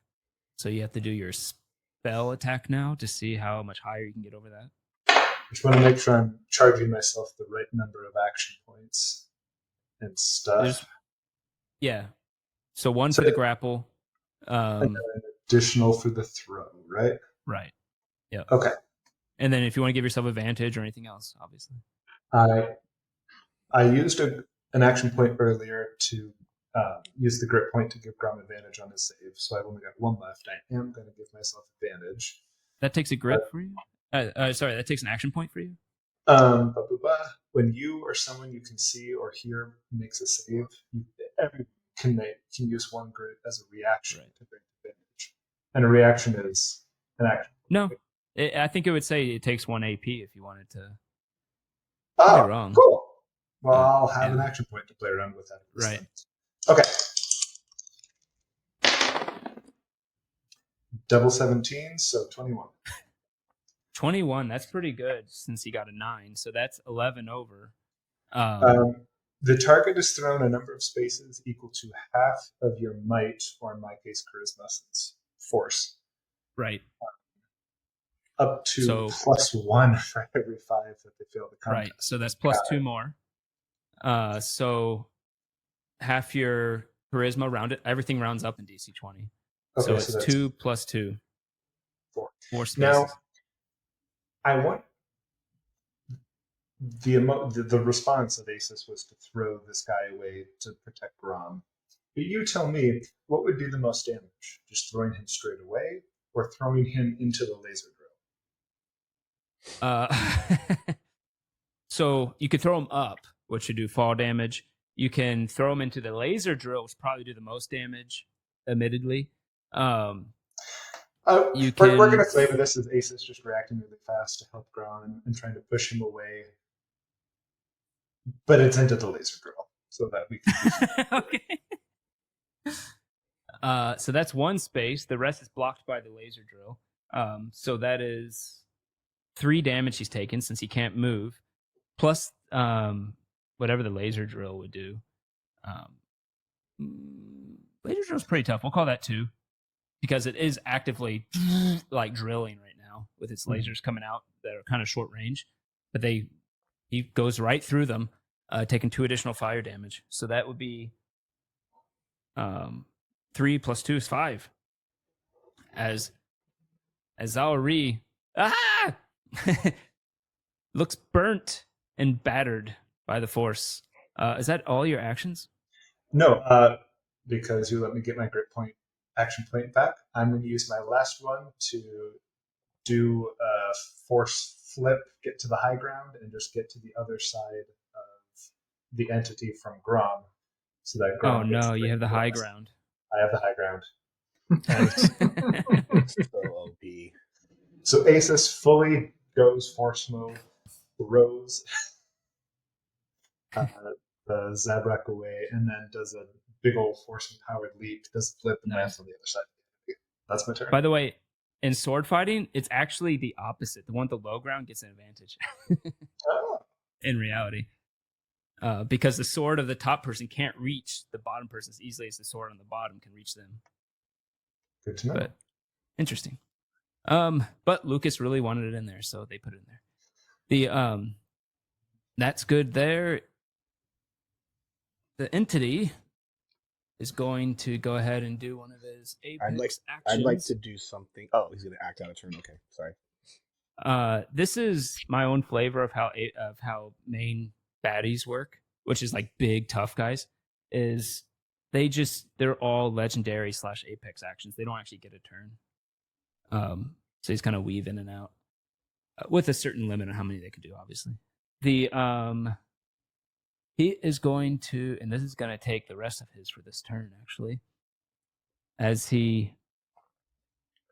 So you have to do your spell attack now to see how much higher you can get over that. I just want to make sure I'm charging myself the right number of action points and stuff. So one for the grapple. And then an additional for the throw, right? Right. Yeah. Okay. And then if you want to give yourself advantage or anything else, obviously. I used an action point earlier to use the grit point to give Grom advantage on his save, so I've only got one left. I am going to give myself advantage. That takes a grit for you? Sorry, that takes an action point for you? When you or someone you can see or hear makes a save, everyone can use one grit as a reaction to bring advantage. And a reaction is an action. No. I think it would say it takes 1 AP if you wanted to. Oh, wrong. Cool. Well, I'll have an action point to play around with that. Right. Okay. Double 17, so 21. 21, that's pretty good since he got a 9. So that's 11 over. The target is thrown a number of spaces equal to half of your might, or in my case, charisma, since force. Right. Up to +1 for every 5 that they fail to contact. Right. So that's +2 more. So half your charisma rounded. Everything rounds up in DC20. Okay, so it's 2 + 2. 4. 4 spaces. Now, I want the response of Asis was to throw this guy away to protect Grom. But you tell me, what would do the most damage? Just throwing him straight away, or throwing him into the laser drill? So you could throw him up, which should do fall damage. You can throw him into the laser drill, which probably do the most damage, admittedly. We're going to flavor this as Asis just reacting really fast to help Grom and trying to push him away. But it's into the laser drill, so that we can Okay. So that's 1 space. The rest is blocked by the laser drill. So that is 3 damage he's taken since he can't move, plus whatever the laser drill would do. Laser drill's pretty tough. We'll call that 2 because it is actively like drilling right now with its lasers coming out that are kind of short range, but he goes right through them, taking 2 additional fire damage. So that would be 3 + 2 is 5. As Zaori looks burnt and battered by the force. Is that all your actions? No, because you let me get my grit point action point back. I'm going to use my last one to do a force flip, get to the high ground, and just get to the other side of the entity from Grom. So that Grom you have the high ground. I have the high ground. So OP. So Asis fully goes force mode, throws the Zabrak away, and then does a big old force empowered leap does flip and Nice. lands on the other side. That's my turn. By the way, in sword fighting, it's actually the opposite. The one at the low ground gets an advantage Oh, in reality. Because the sword of the top person can't reach the bottom person as easily as the sword on the bottom can reach them. good to know. But interesting. But Lucas really wanted it in there, so they put it in there. The that's good there. The entity is going to go ahead and do one of his apex actions. I'd like to do something. Oh, he's gonna act out a turn. Okay, sorry. This is my own flavor of how main baddies work, which is like big tough guys. Is they're all legendary / apex actions. They don't actually get a turn. So he's kind of weave in and out with a certain limit on how many they can do. Obviously, he is going to, and this is going to take the rest of his for this turn actually, as he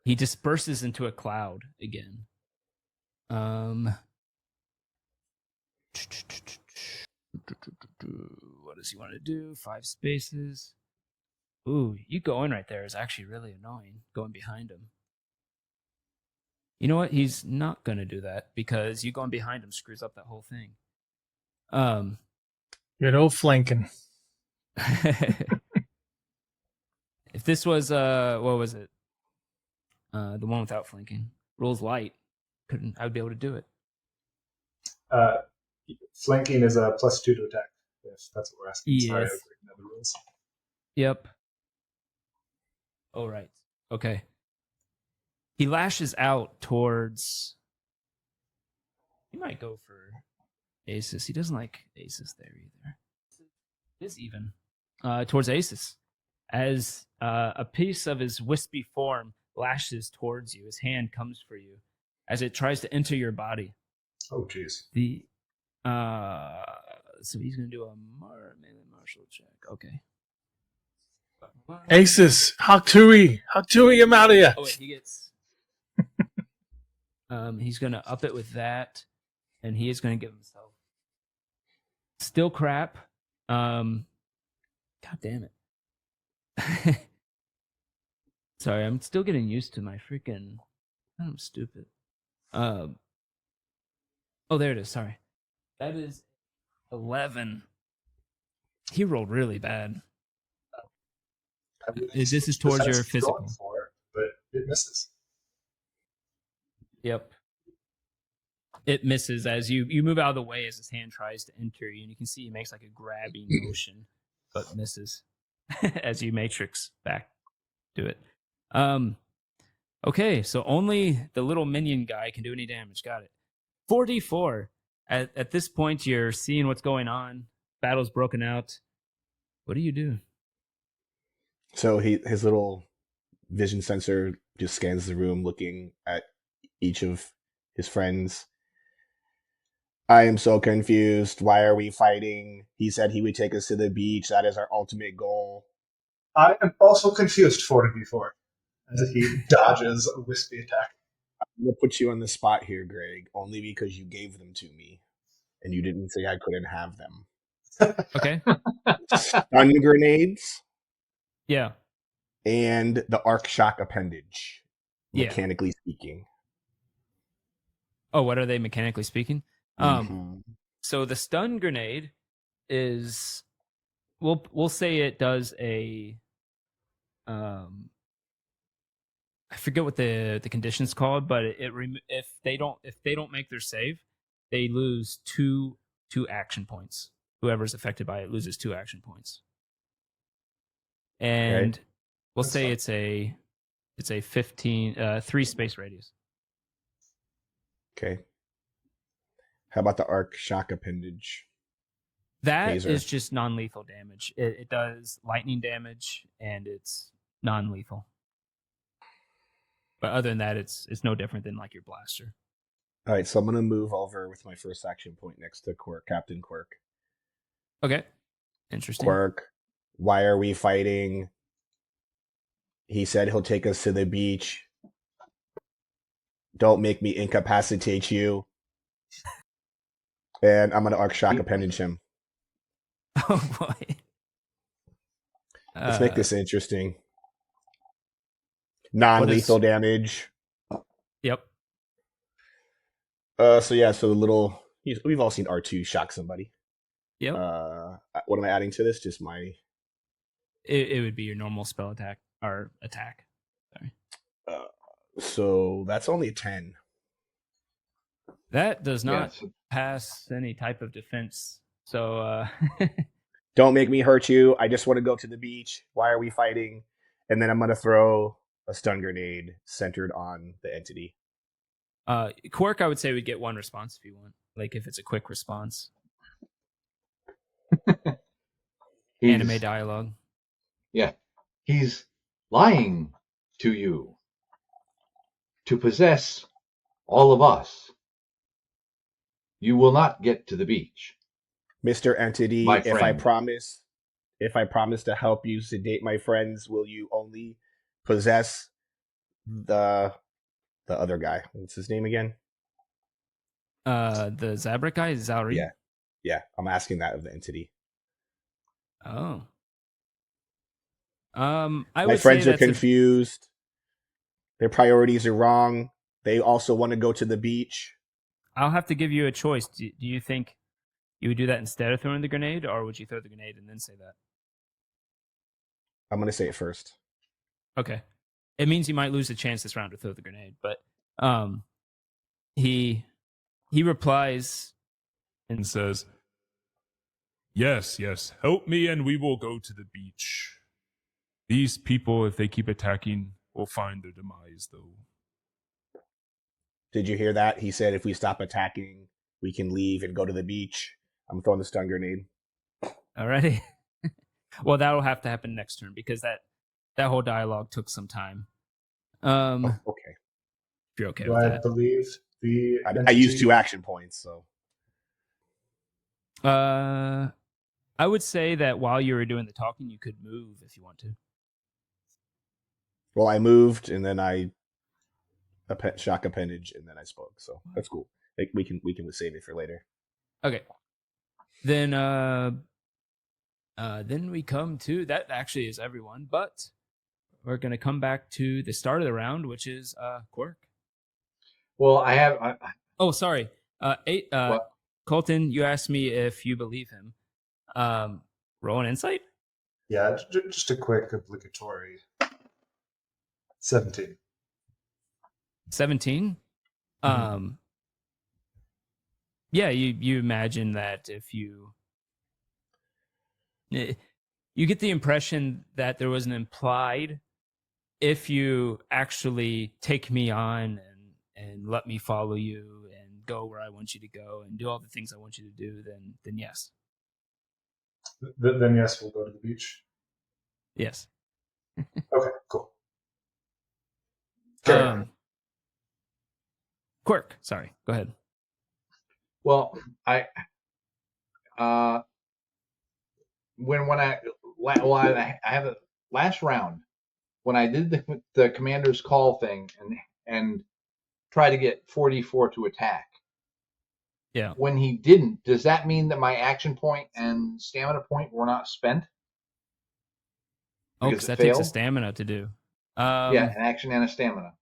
disperses into a cloud again. What does he want to do? 5 spaces. Ooh, you going right there is actually really annoying, going behind him. You know what? He's not going to do that because you going behind him screws up that whole thing. Good old flanking. If this was what was it? The one without flanking. Rules light. I would be able to do it. Flanking is a +2 to attack, if that's what we're asking. Sorry, I Yes. was breaking down the rules. Yep. All right. Okay. He lashes out towards. He might go for Asis. He doesn't like Asis there either. It is even. Towards Asis. As a piece of his wispy form lashes towards you, his hand comes for you as it tries to enter your body. Oh, jeez. So he's going to do a melee martial check. Okay. Asis, Haktui him out of you. Oh, wait, he gets. He's going to up it with that, and he is going to give himself. Still crap. God damn it. Sorry, I'm still getting used to my freaking. I'm stupid. Oh, there it is. Sorry. That is 11. He rolled really bad. This is towards Defense your is going physical. for, but it misses. Yep. It misses as you move out of the way as his hand tries to enter you, and you can see he makes like a grabbing motion, but misses as you matrix back to it. Okay, so only the little minion guy can do any damage. Got it. 44. At this point, you're seeing what's going on. Battle's broken out. What do you do? So his little vision sensor just scans the room, looking at each of his friends. I am so confused. Why are we fighting? He said he would take us to the beach. That is our ultimate goal. I am also confused, 4v4, as he dodges a wispy attack. I'm going to put you on the spot here, Greg, only because you gave them to me, and you didn't say I couldn't have them. Okay. Stun grenades Yeah. and the arc shock appendage, Yeah. mechanically speaking. Oh, what are they mechanically speaking? Mhm. So the stun grenade is, we'll say it does a, I forget what the condition's called, but if they don't make their save, they lose two action points. Whoever's affected by it loses 2 action points. And we'll That's say fine. it's a 15 3 space radius. Okay. How about the arc shock appendage? That Taser. is just non-lethal damage. It does lightning damage and it's non-lethal. But other than that, it's no different than like your blaster. All right, so I'm going to move over with my first action point next to Kwerk, Captain Kwerk. Okay. Interesting. Kwerk, why are we fighting? He said he'll take us to the beach. Don't make me incapacitate you. And I'm going to arc shock appendage him. Oh boy. Let's make this interesting. What Non-lethal is- damage. Yep. So the little. We've all seen R2 shock somebody. Yep. What am I adding to this? Just my. It would be your normal spell attack or attack. Sorry. So that's only a 10. That does not Yes. pass any type of defense. So Don't make me hurt you. I just want to go to the beach. Why are we fighting? And then I'm going to throw a stun grenade centered on the entity. Kwerk, I would say, would get one response if you want. Like if it's a quick response. Anime dialogue. Yeah. He's lying to you. To possess all of us, you will not get to the beach. Mr. Entity, My if I friend. promise to help you sedate my friends, will you only possess the other guy? What's his name again? The Zabrak guy is Zauri. Yeah. Yeah, I'm asking that of the entity. Oh. My would friends say are that's a- confused. Their priorities are wrong. They also want to go to the beach. I'll have to give you a choice. Do you think you would do that instead of throwing the grenade, or would you throw the grenade and then say that? I'm going to say it first. Okay. It means you might lose the chance this round to throw the grenade, but he replies And says, yes, help me and we will go to the beach. These people, if they keep attacking, will find their demise, though. Did you hear that? He said if we stop attacking, we can leave and go to the beach. I'm throwing the stun grenade. Alrighty. Well, that'll have to happen next turn because that whole dialogue took some time. Okay. If you're okay Do with I that. believe the I used 2 action points, so. I would say that while you were doing the talking, you could move if you want to. Well, I moved and then I shock appendage and then I spoke. So that's cool. Like we can save it for later. Okay. Then we come to that actually is everyone, but we're gonna come back to the start of the round, which is Kwerk. Well, I Oh, sorry. what? Colton, you asked me if you believe him. Roll an insight. Yeah, just a quick obligatory 17. 17. Yeah, you imagine that if you get the impression that there was an implied if you actually take me on and let me follow you and go where I want you to go and do all the things I want you to do, then yes. Then yes, we'll go to the beach. Yes. Okay, cool. Kwerk, sorry. Go ahead. Well, I have a last round when I did the commander's call thing and try to get 44 to attack. Yeah. When he didn't, does that mean that my action point and stamina point were not spent? Oh, Because because it that takes a failed? stamina to do. Yeah, an action and a stamina.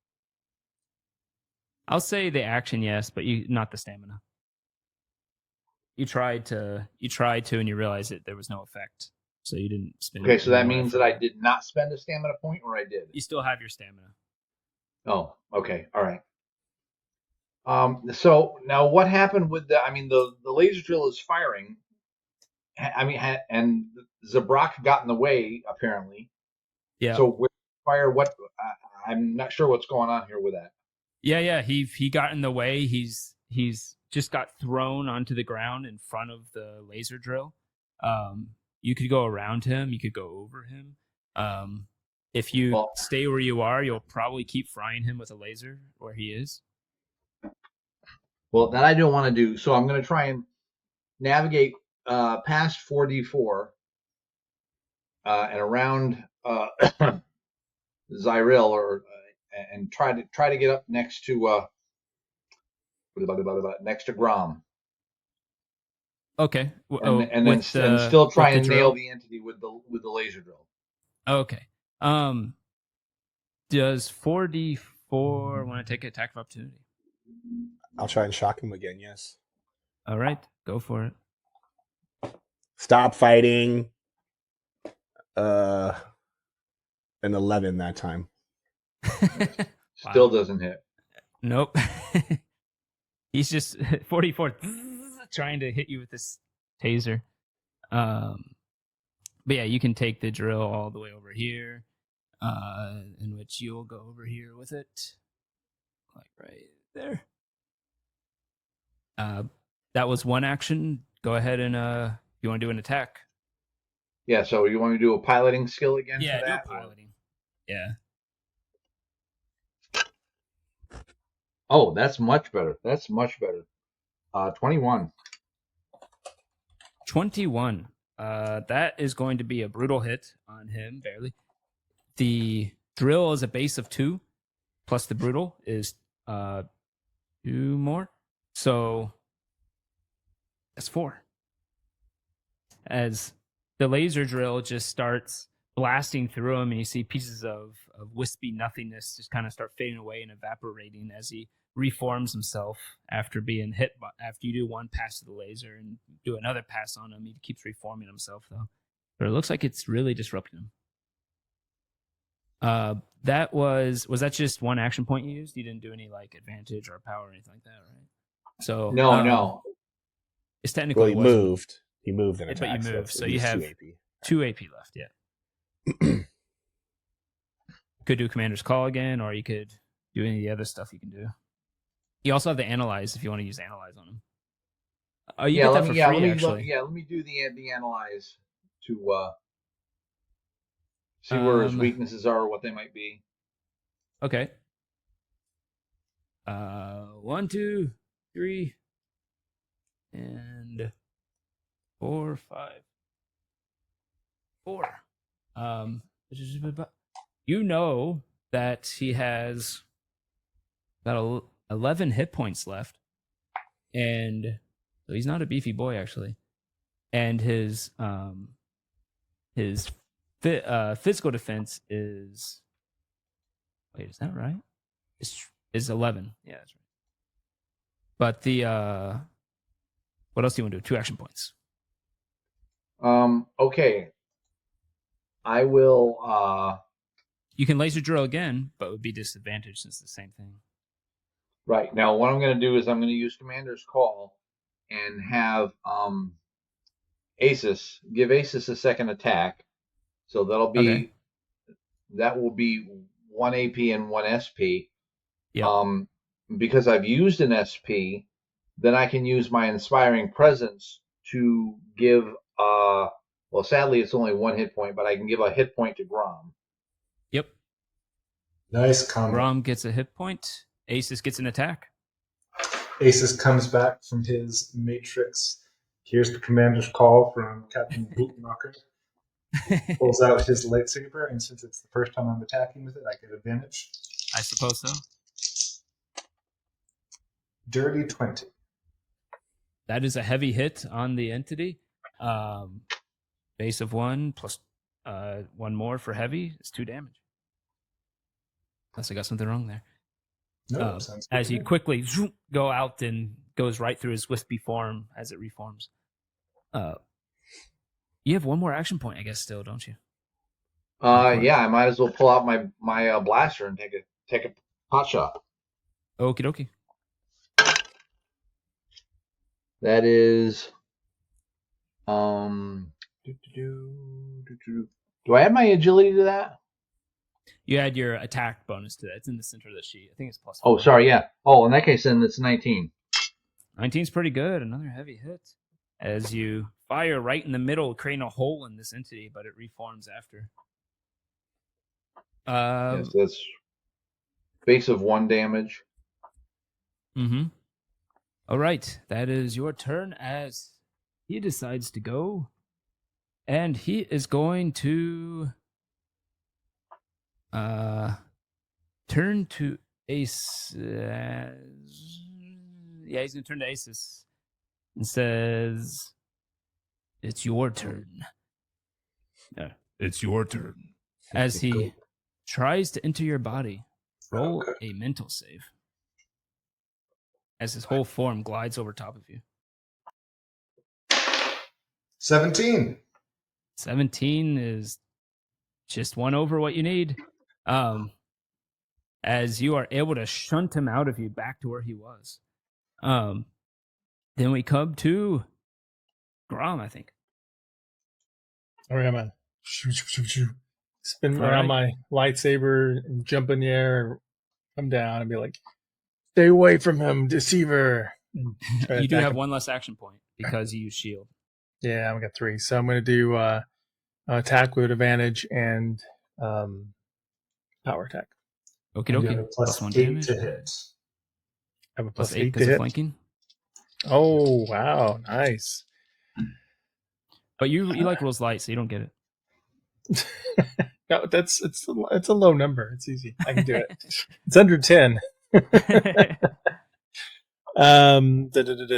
I'll say the action, yes, but not the stamina. You tried to, and you realized that there was no effect, so you didn't spend. Okay, so that more means effort. that I did not spend a stamina point, or I did. You still have your stamina. Oh, okay, all right. So now what happened with the laser drill is firing. And Zabrak got in the way apparently. Yeah. So where fire? What? I'm not sure what's going on here with that. Yeah. He got in the way. He's just got thrown onto the ground in front of the laser drill. You could go around him. You could go over him. If you stay where you are, you'll probably keep frying him with a laser where he is. Well, that I don't want to do. So I'm going to try and navigate past 4D4 and around Zyril, and try to get up next to Grom. Okay. And still try and nail the entity with the laser drill. Okay. Does 4d4 want to take an attack of opportunity? I'll try and shock him again. Yes. All right, go for it. Stop fighting. An 11 that time. Still doesn't hit. Nope. He's just 44 trying to hit you with this taser. But yeah, you can take the drill all the way over here, in which you'll go over here with it, like right there. That was one action. Go ahead and you want to do an attack? Yeah, so you want me to do a piloting skill again Yeah, for do that? piloting. Yeah. Oh, that's much better. 21. 21. That is going to be a brutal hit on him, barely. The drill is a base of 2, plus the brutal is 2 more. So that's 4. As the laser drill just starts blasting through him, and you see pieces of wispy nothingness just kind of start fading away and evaporating as he reforms himself after being hit. After you do one pass to the laser and do another pass on him, he keeps reforming himself, though. But it looks like it's really disrupting him. That was that just one action point you used? You didn't do any like advantage or power or anything like that, right? So No. It's technically Well, he moved. He moved and but attacked. you moved, so it you leaves have 2 AP left. Yeah. Could do Commander's Call again, or you could do any of the other stuff you can do. You also have the Analyze if you want to use Analyze on him. You get that for free, actually. let me do the Analyze to see where his weaknesses are or what they might be. Okay. 1, 2, 3, and 4, 5, 4. You know that he has about 11 hit points left, and so he's not a beefy boy, actually. And his physical defense is, wait, is that right? Is 11. Yeah, that's right. But the what else do you want to do? 2 action points. Okay. I will You can laser drill again, but it would be disadvantaged since it's the same thing. right. Now what I'm gonna do is I'm gonna use Commander's Call and have Asis give Asis a second attack. So that'll be Okay. that will be 1 AP and 1 SP. Yeah. Because I've used an SP, then I can use my Inspiring Presence to give well, sadly it's only 1 hit point, but I can give a hit point to Grom. Yep. Nice combo. Grom gets a hit point. Asis gets an attack. Asis comes back from his matrix. Here's the commander's call from Captain Bootenknocker. Pulls out his lightsaber, and since it's the first time I'm attacking with it, I get advantage. I suppose so. Dirty 20. That is a heavy hit on the entity. Base of 1 plus 1 more for heavy is 2 damage. Unless I got something wrong there. No, sounds good as to you me. quickly zoom, go out and goes right through his wispy form as it reforms. You have 1 more action point, I guess, still, don't you? Yeah, I might as well pull out my blaster and take a pot shot. Okie dokie. That is do I add my agility to that? You add your attack bonus to that. It's in the center of the sheet. I think it's plus 4. Oh, sorry, yeah. Oh, in that case, then it's 19. 19's pretty good. Another heavy hit. As you fire right in the middle, creating a hole in this entity, but it reforms after. Yes, that's base of 1 damage. Mm-hmm. All right. That is your turn as he decides to go. And he is going to turn to Ace. Yeah, he's going to turn to Asis and says, "It's your turn." It's your turn. as he tries to enter your body. Roll Okay. a mental save as his whole form glides over top of you. 17. 17 is just one over what you need. As you are able to shunt him out of you back to where he was. Then we come to Grom, I think. All right, I'm on. Spin All around right. my lightsaber and jump in the air, come down and be like, "Stay away from him, deceiver!" And try to You do attack have him. one less action point because you use shield. Yeah, I've got 3, so I'm going to do attack with advantage and power attack. Okie And you have a dokie. plus +1 8 damage. to hit. I have a Plus plus 8 8 to because of hit. flanking. Oh wow, nice. But you like rolls light, so you don't get it. No, it's a low number. It's easy. I can do it. It's under 10.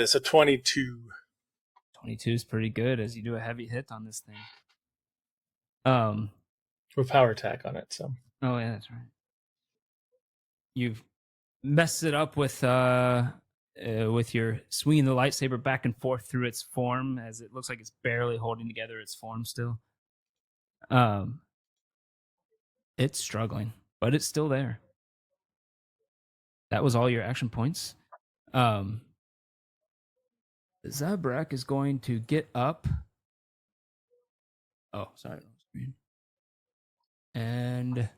So 22. 22 is pretty good as you do a heavy hit on this thing. With power attack on it. So Oh yeah, that's right. You've messed it up with your swinging the lightsaber back and forth through its form, as it looks like it's barely holding together its form still. It's struggling, but it's still there. That was all your action points. Zabrak is going to get up. Oh, sorry. And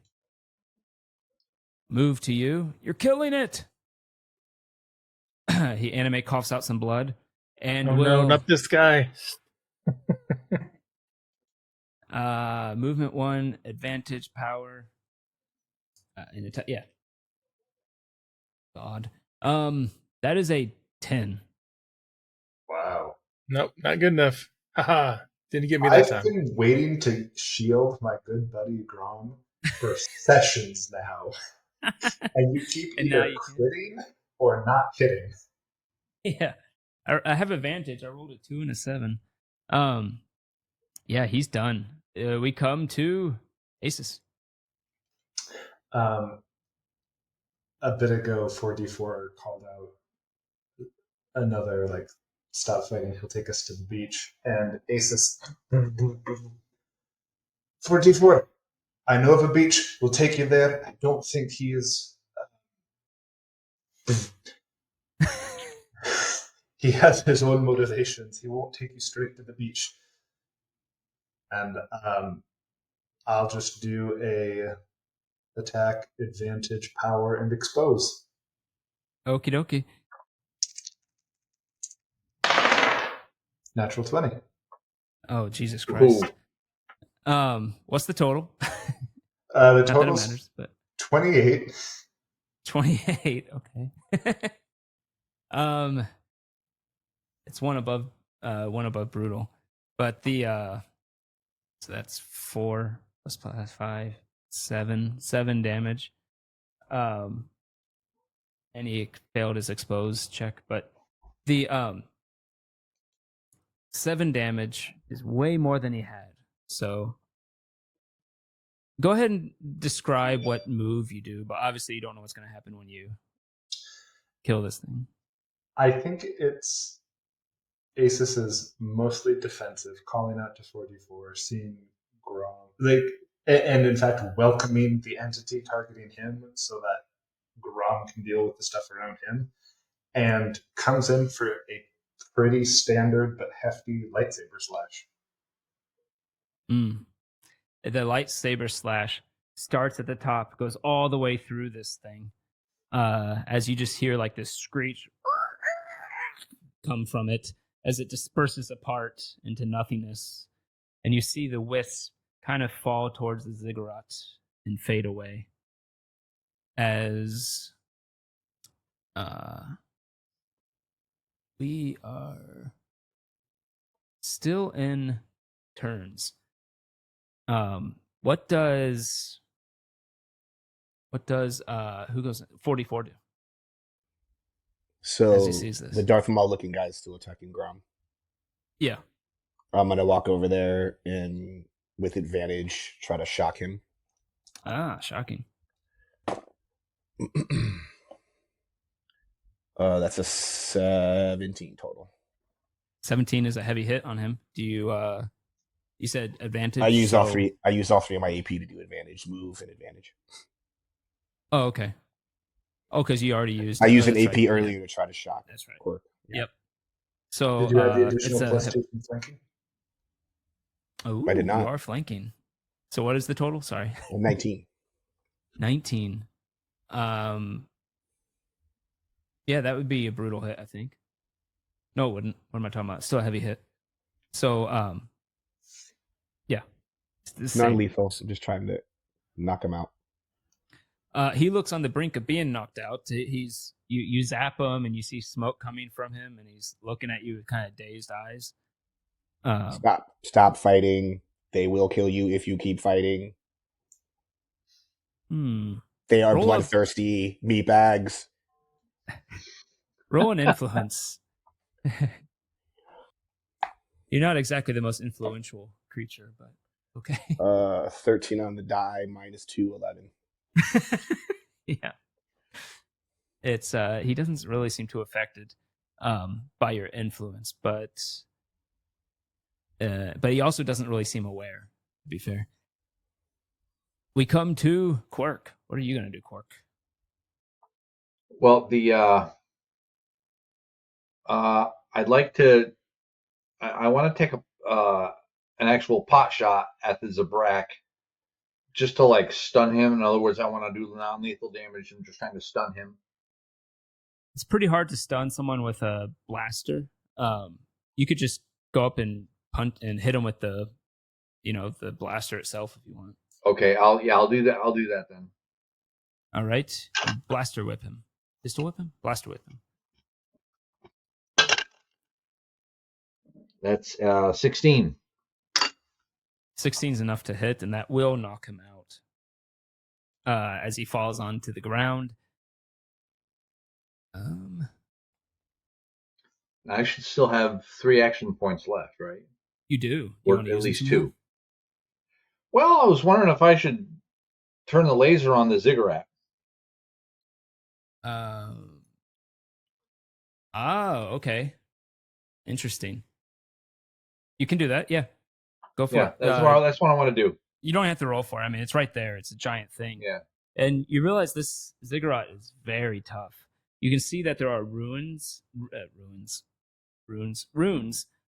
move to you. You're killing it. He anime coughs out some blood and oh will no, not this guy. movement 1, advantage, power, and attack. Yeah. God. That is a 10. Wow. Nope, not good enough. Haha. Didn't get me that I've time. been waiting to shield my good buddy Grom for sessions now. And you keep And now either you can. quitting or not hitting. Yeah. I have advantage. I rolled a 2 and a 7. Yeah, he's done. We come to Asis. A bit ago, 4D4 called out another, like, stop fighting, he'll take us to the beach. And Asis, 4D4, I know of a beach, we'll take you there. I don't think he is... he has his own motivations. He won't take you straight to the beach. And I'll just do a attack, advantage, power, and expose. Okie dokie. Natural 20. Oh, Jesus Christ. What's the total? The Not that it total's matters, but 28. 28. Okay. It's one above brutal, but the so that's 4 plus 5, 7 damage. And he failed his exposed check, but the 7 damage is way more than he had. So go ahead and describe what move you do, but obviously you don't know what's going to happen when you kill this thing. I think it's Asis is mostly defensive, calling out to 44, seeing Grom, and in fact welcoming the entity targeting him so that Grom can deal with the stuff around him, and comes in for a pretty standard but hefty lightsaber slash. The lightsaber slash starts at the top, goes all the way through this thing, as you just hear like this screech come from it as it disperses apart into nothingness, and you see the wisp kind of fall towards the ziggurat and fade away as we are still in turns. What does who goes 44 do? So As he sees this. the Darth Maul looking guy is still attacking Grom. Yeah. I'm gonna walk over there and with advantage try to shock him. Ah, shocking. That's a 17 total. 17 is a heavy hit on him. Do you you said advantage? I use all so- three. I use all three of my AP to do advantage, move, and advantage. Oh, okay. Oh, because you already used. I used an that's AP right, yeah, earlier to try to shock that's right. Kwerk. Yep. So Did you add the it's additional a. plus 2 from flanking? Oh, I did not. You are flanking. So what is the total? Sorry. 19. 19. Yeah, that would be a brutal hit, I think. No, it wouldn't. What am I talking about? Still a heavy hit. So, yeah. It's the same. Non-lethal. I'm just trying to knock him out. He looks on the brink of being knocked out. He's you zap him and you see smoke coming from him and he's looking at you with kind of dazed eyes. Stop fighting. They will kill you if you keep fighting. They are Roll bloodthirsty meatbags. Roll an influence. You're not exactly the most influential creature, but okay. 13 on the die, -2, 11. Yeah. It's he doesn't really seem too affected by your influence, but he also doesn't really seem aware, to be fair. We come to Kwerk. What are you gonna do, Kwerk? Well, I'd like to. I want to take an actual pot shot at the Zabrak, just to like stun him. In other words, I want to do non-lethal damage and just kind of stun him. It's pretty hard to stun someone with a blaster. You could just go up and punt and hit him with the blaster itself if you want. Okay, I'll do that. I'll do that then. All right, blaster whip him. Pistol whip him. Blaster whip him. That's 16. 16 is enough to hit, and that will knock him out as he falls onto the ground. I should still have 3 action points left, right? You do. Or wanna at use least them 2. Well, I was wondering if I should turn the laser on the ziggurat. Okay. Interesting. You can do that. Yeah. Go for Yeah, it. that's what I want to do. You don't have to roll for it. I mean, it's right there. It's a giant thing. Yeah. And you realize this ziggurat is very tough. You can see that there are runes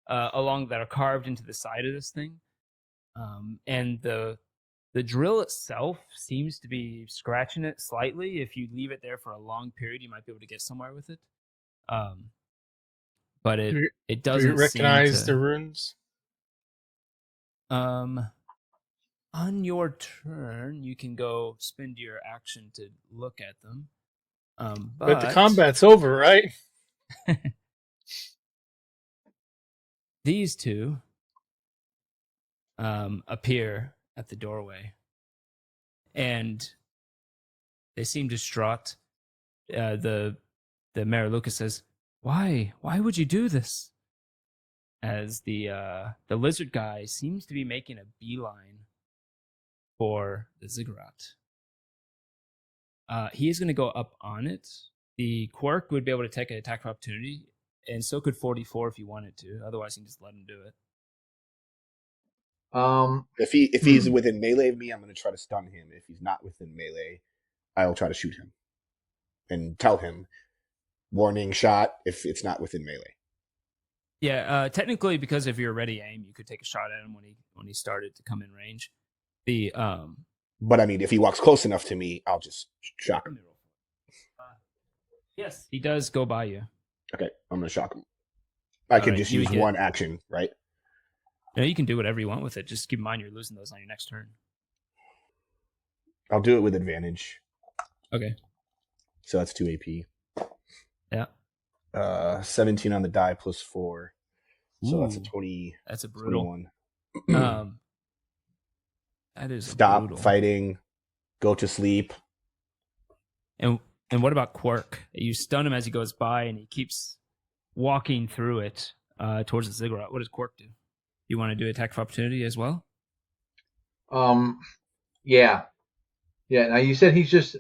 along that are carved into the side of this thing. And the drill itself seems to be scratching it slightly. If you leave it there for a long period, you might be able to get somewhere with it. But it doesn't Do you recognize seem to, the runes? on your turn, you can go spend your action to look at them. But the combat's over, right? These two appear at the doorway, and they seem distraught. The Mayor Lucas says, "Why would you do this?" As the lizard guy seems to be making a beeline for the ziggurat. He is going to go up on it. The Kwerk would be able to take an attack of opportunity, and so could 44 if you wanted to. Otherwise, you can just let him do it. If he's within melee of me, I'm going to try to stun him. If he's not within melee, I'll try to shoot him and tell him, warning shot if it's not within melee. Yeah, technically, because of your ready aim, you could take a shot at him when he started to come in range. But I mean, if he walks close enough to me, I'll just shock him. Yes, he does go by you. Okay, I'm going to shock him. I can just use one action, right? No, you can do whatever you want with it. Just keep in mind you're losing those on your next turn. I'll do it with advantage. Okay. So that's 2 AP. Yeah. 17 on the die plus 4. So that's a Ooh, 20. That's a brutal. 21. That is Stop brutal. fighting. Go to sleep. And what about Kwerk? You stun him as he goes by, and he keeps walking through it towards the ziggurat. What does Kwerk do? You want to do attack of opportunity as well? Yeah. Yeah. Now you said he's just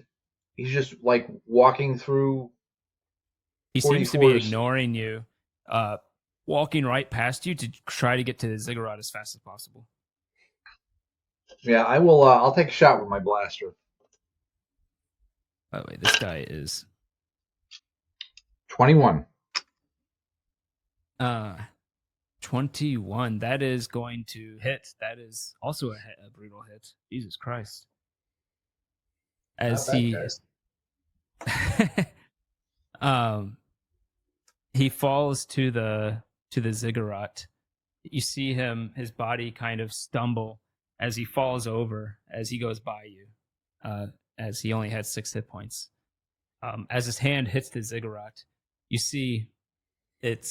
like walking through. He seems to be 44's ignoring you, walking right past you to try to get to the ziggurat as fast as possible. Yeah, I will. I'll take a shot with my blaster. By the way, this guy is 21. 21. That is going to hit. That is also a brutal hit. Jesus Christ. As Not bad, he guys. he falls to the ziggurat. You see his body kind of stumble as he falls over as he goes by you, as he only had 6 hit points. As his hand hits the ziggurat, you see it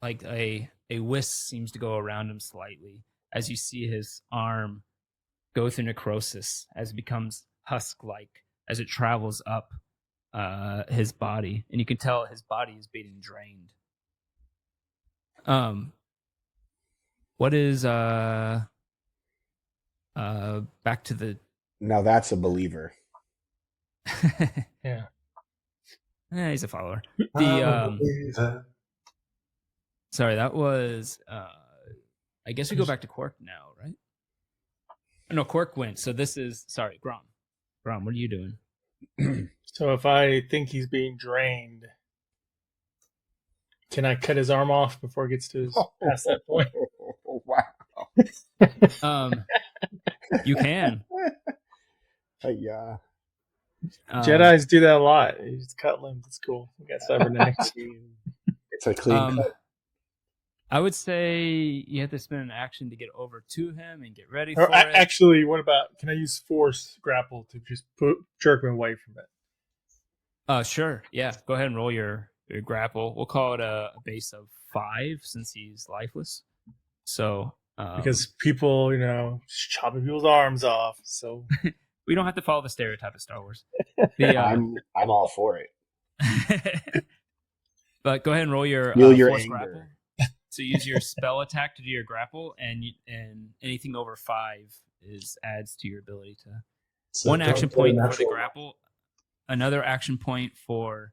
like a wisp seems to go around him slightly as you see his arm go through necrosis as it becomes husk-like as it travels up his body, and you can tell his body is being drained. What is back to the Now that's a believer. Yeah. he's a follower. The Sorry, that was I guess we go back to Kwerk now, right? No, Kwerk went. So this is Grom. Grom, what are you doing? So if I think he's being drained, can I cut his arm off before it gets to his, past that point? Wow. You can. Yeah. Jedis do that a lot. You just cut limbs. It's cool. We got cybernetics. It's a clean cut. I would say you have to spend an action to get over to him and get ready Or for it. actually, what about, can I use force grapple to just jerk him away from it? Sure. Yeah. Go ahead and roll your grapple. We'll call it a base of 5 since he's lifeless. So Because people, just chopping people's arms off. So we don't have to follow the stereotype of Star Wars. I'm all for it. But go ahead and roll your Feel your force anger. grapple. So use your spell attack to do your grapple, and anything over 5 adds to your ability to. So One don't action get a point for the natural- grapple, another action point for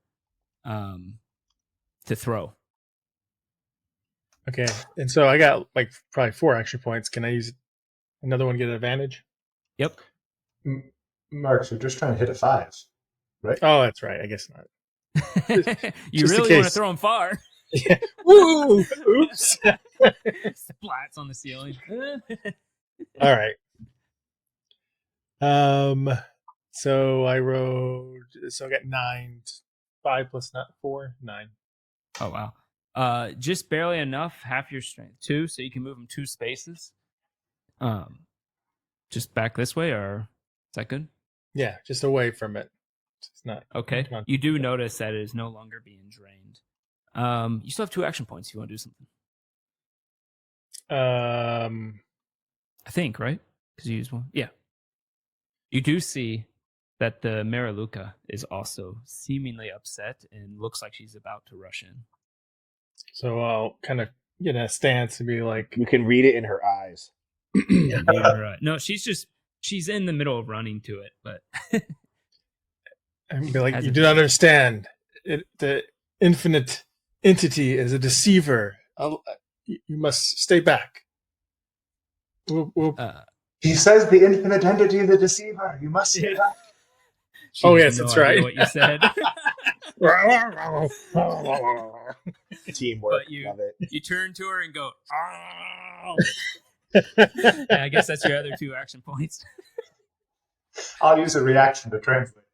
to throw. okay, and so I got like probably 4 action points. Can I use another one to get an advantage? Yep. Mark, you're just trying to hit a 5, right? Oh, that's right. I guess not. You just in really want to case. throw him far. Yeah. Woo! Oops. Splats on the ceiling. All right. So I rolled. So I got 9. 5 plus 4, 9. Oh wow. Just barely enough, half your strength. 2, so you can move him 2 spaces. Just back this way, or is that good? Yeah, just away from it. It's not Okay. come on. You do notice that it is no longer being drained. You still have 2 action points if you want to do something. I think, right? Because you use 1. Yeah. You do see that the Mariluka is also seemingly upset and looks like she's about to rush in. So I'll kind of get a stance and be like, You can read it in her eyes. No, she's in the middle of running to it, but and be like, As you a- do not understand. The infinite entity is a deceiver. You must stay back. We'll He says the infinite entity of the deceiver. You must say that. she Oh, has yes, that's idea right. What you said. Teamwork. But you- Love it. You turn to her and go, "Oh!" Yeah, I guess that's your other 2 action points. I'll use a reaction to translate.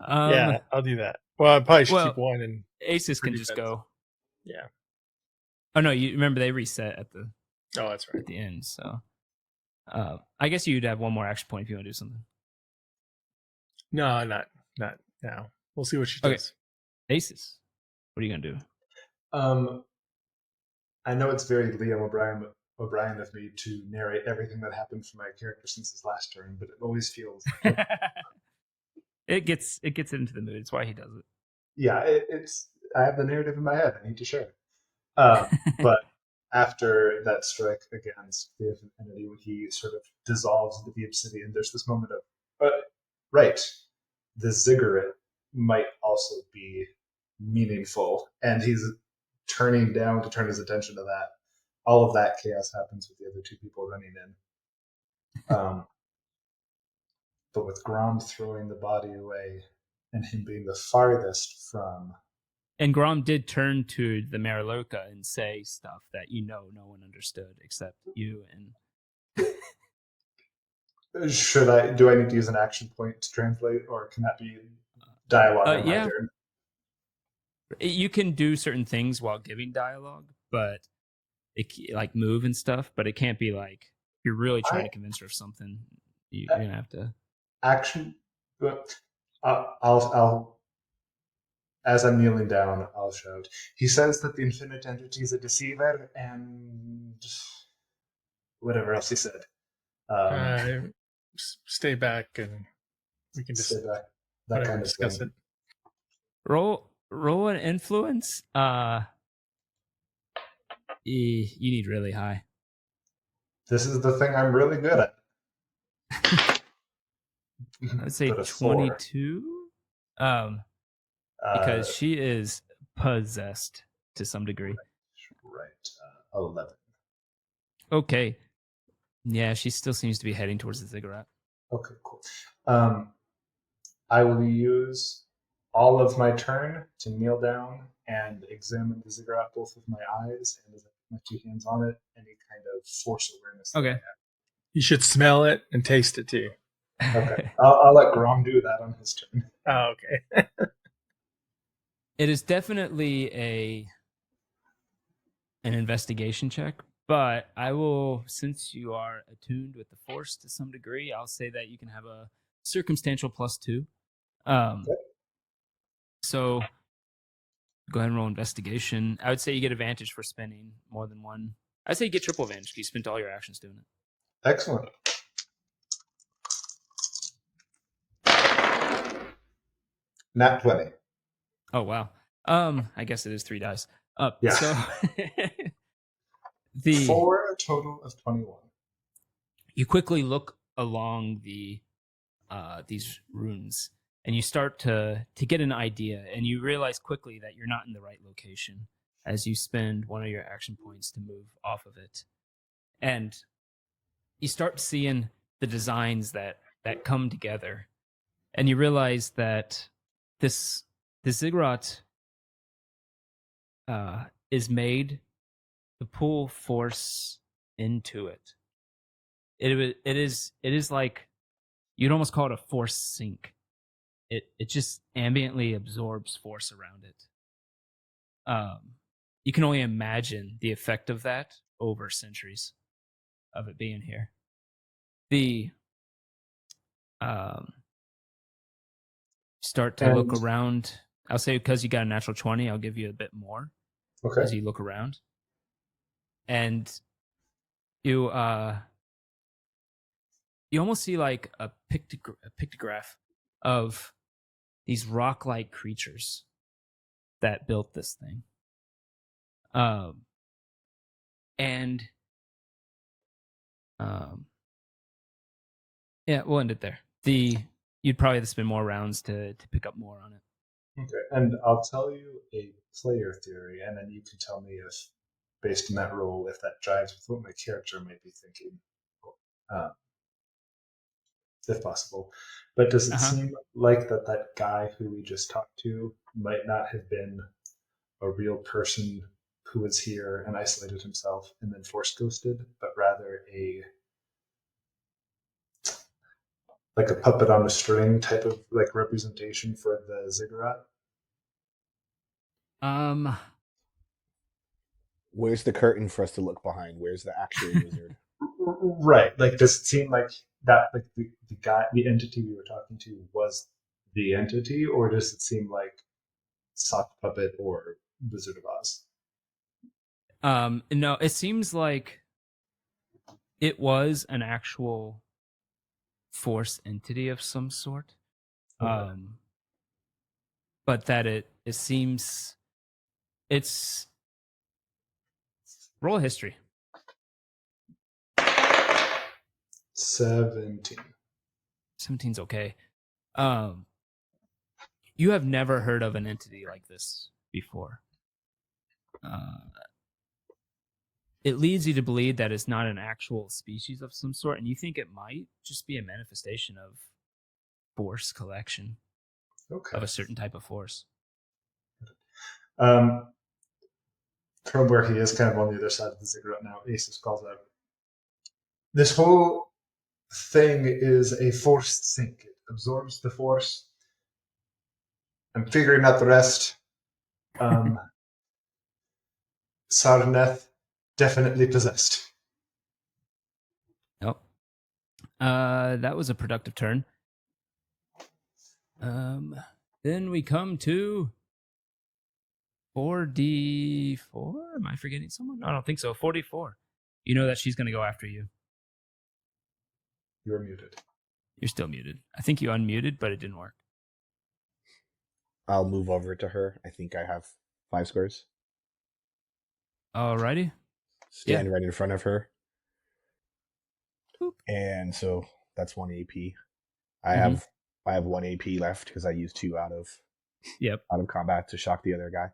Yeah, I'll do that. Well, I probably should well, keep 1 and Asis For can just defense. go. yeah. Oh no, you remember they reset at the Oh, that's right. end, so I guess you'd have 1 more action point if you want to do something. No, not now. We'll see what she Okay. does. Asis, what are you gonna do? I know it's very Liam O'Brien of me to narrate everything that happened for my character since his last turn, but it always feels It gets it into the mood. It's why he does it. it's I have the narrative in my head. I need to share it. But after that strike against the infinite entity, when he sort of dissolves into the obsidian, there's this moment of, right, the ziggurat might also be meaningful, and he's turning down to turn his attention to that. All of that chaos happens with the other two people running in. But with Grom throwing the body away and him being the farthest from. And Grom did turn to the Mariloka and say stuff that no one understood except you. And Do I need to use an action point to translate, or can that be dialogue on my yeah. turn? You can do certain things while giving dialogue, but like move and stuff. But it can't be like you're really trying to convince her of something. You're gonna have to action. I'll as I'm kneeling down, I'll shout. He says that the infinite entity is a deceiver, and whatever else he said. Stay back, and we can just that kind of discuss thing. it. Roll an influence. You need really high. This is the thing I'm really good at. I'd say 22. Because she is possessed to some degree. Right. 11. Okay. Yeah, she still seems to be heading towards the ziggurat. Okay, cool. I will use all of my turn to kneel down and examine the ziggurat both with my eyes and as I put my two hands on it, any kind of force awareness. Okay. You should smell it and taste it too. Okay. I'll let Grom do that on his turn. Oh, okay. It is definitely an investigation check, but I will, since you are attuned with the Force to some degree, I'll say that you can have a circumstantial +2. Okay. So go ahead and roll investigation. I would say you get advantage for spending more than one. I'd say you get triple advantage because you spent all your actions doing it. Excellent. Nat 20. Oh, wow. I guess it is 3 dice. Yeah. So for a total of 21. You quickly look along these runes, and you start to get an idea, and you realize quickly that you're not in the right location as you spend one of your action points to move off of it. And you start seeing the designs that come together, and you realize that the ziggurat is made to pull force into it. It is like, you'd almost call it a force sink. It just ambiently absorbs force around it. You can only imagine the effect of that over centuries of it being here. Start to look around. I'll say because you got a natural 20, I'll give you a bit more. Okay. As you look around, and you almost see like a pictograph of these rock-like creatures that built this thing. Yeah, we'll end it there. You'd probably have to spend more rounds to pick up more on it. Okay, and I'll tell you a player theory, and then you can tell me if, based on that rule, if that jives with what my character might be thinking, if possible. But does it seem like that guy who we just talked to might not have been a real person who was here and isolated himself and then force ghosted, but rather like a puppet on a string type of like representation for the ziggurat? Where's the curtain for us to look behind? Where's the actual wizard? Right. Like, does it seem like that, like the entity we were talking to was the entity, or does it seem like sock puppet or Wizard of Oz? No, it seems like it was an actual force entity of some sort. Okay. But that it seems it's Roll a history. 17. 17's okay. You have never heard of an entity like this before. It leads you to believe that it's not an actual species of some sort, and you think it might just be a manifestation of force collection Okay. of a certain type of force. From where he is, kind of on the other side of the ziggurat now, Asis calls out, "This whole thing is a forced sink. It absorbs the force. I'm figuring out the rest. Sarneth, definitely possessed." Nope. That was a productive turn. Then we come to 4d4. Am I forgetting someone? I don't think so. 44. You know that she's going to go after you. You're muted. You're still muted. I think you unmuted, but it didn't work. I'll move over to her. I think I have 5 squares. Alrighty. Stand right in front of her. Boop. And so that's 1 AP. I have 1 AP left because I used 2 out of combat to shock the other guy.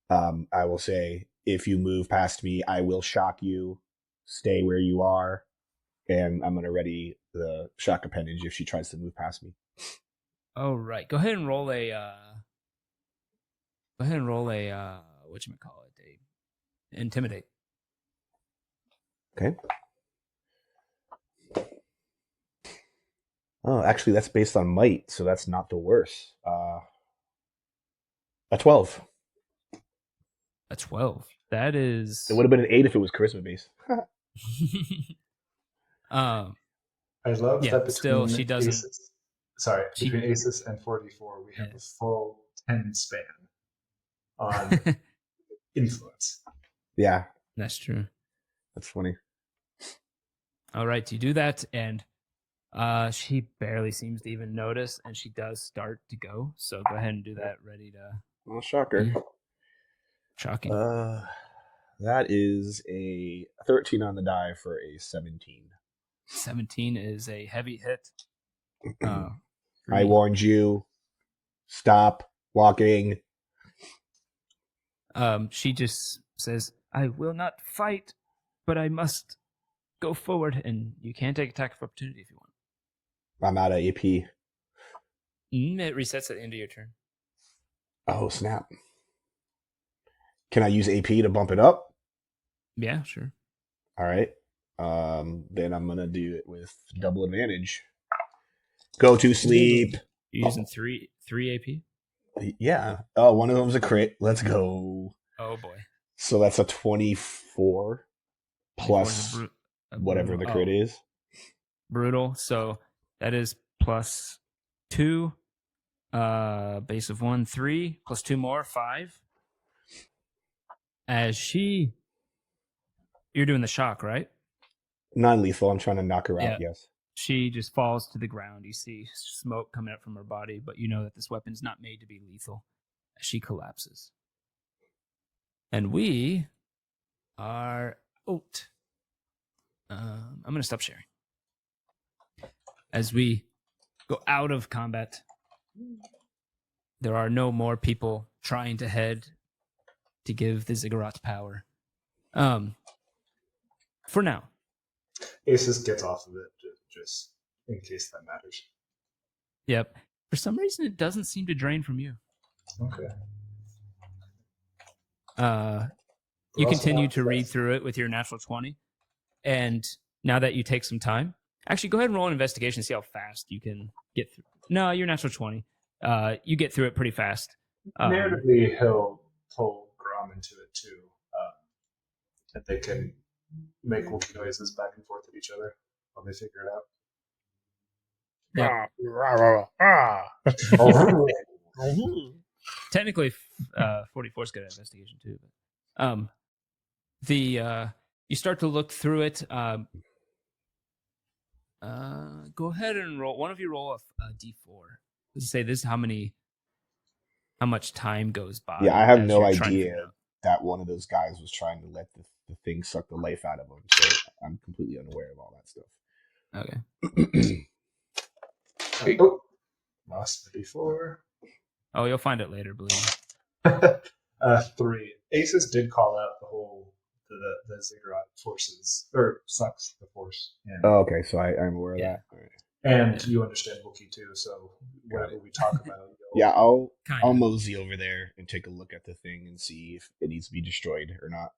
I will say, if you move past me, I will shock you. Stay where you are, and I'm gonna ready the shock appendage if she tries to move past me. All right. Go ahead and roll a. Whatchamacallit? Intimidate. Okay. Oh, actually, that's based on might, so that's not the worst. A 12. A 12. That is. It would have been an 8 if it was charisma based. I love Yeah, that between still, she doesn't- Asis, between Asis and 44, we have a full 10 span on influence. Yeah, That's true. that's funny. All right, you do that, and she barely seems to even notice, and she does start to go. So go ahead and do that. Ready to Well, shocker. shocking. That is a 13 on the die for a 17. 17 is a heavy hit. I warned you. Stop walking. She just says, "I will not fight, but I must go forward," and you can take attack of opportunity if you want. I'm out of AP. It resets at the end of your turn. Oh, snap. Can I use AP to bump it up? Yeah, sure. All right. Then I'm going to do it with double advantage. Go to sleep. You're using three AP? Yeah. Oh, one of them's a crit. Let's go. Oh, boy. So that's a 24 plus whatever the crit is. Brutal. So that is plus 2. Base of 1, 3. Plus 2 more, 5. As you're doing the shock, right? Non-lethal. I'm trying to knock her out, yes. She just falls to the ground. You see smoke coming up from her body, but you know that this weapon's not made to be lethal as she collapses. And we are out. I'm going to stop sharing. As we go out of combat, there are no more people trying to head to give the ziggurat power. For now. Asis gets off of it just in case that matters. Yep. For some reason, it doesn't seem to drain from you. Okay. You continue to read through it with your natural 20. And now that you take some time, actually, go ahead and roll an investigation, see how fast you can get through. No, your natural 20. You get through it pretty fast. Narratively, he'll pull Grom into it too. And they can make wookie noises back and forth at each other while they figure it out. Yeah. Technically, 44's good at investigation too. But, you start to look through it. Go ahead and roll. One of you roll a D4. Let's say this is how much time goes by. Yeah, I have as no you're trying to figure idea. it out. that one of those guys was trying to let the thing suck the life out of him. So I'm completely unaware of all that stuff. Okay. Oh, lost the D4. Oh, you'll find it later, believe me. 3. Asis did call out the ziggurat forces, or sucks the force. And, Oh, okay, so I'm aware of Yeah. that. All right. and you understand Wookiee too, so whatever we talk about, Yeah, I'll Kinda. mosey over there and take a look at the thing and see if it needs to be destroyed or not.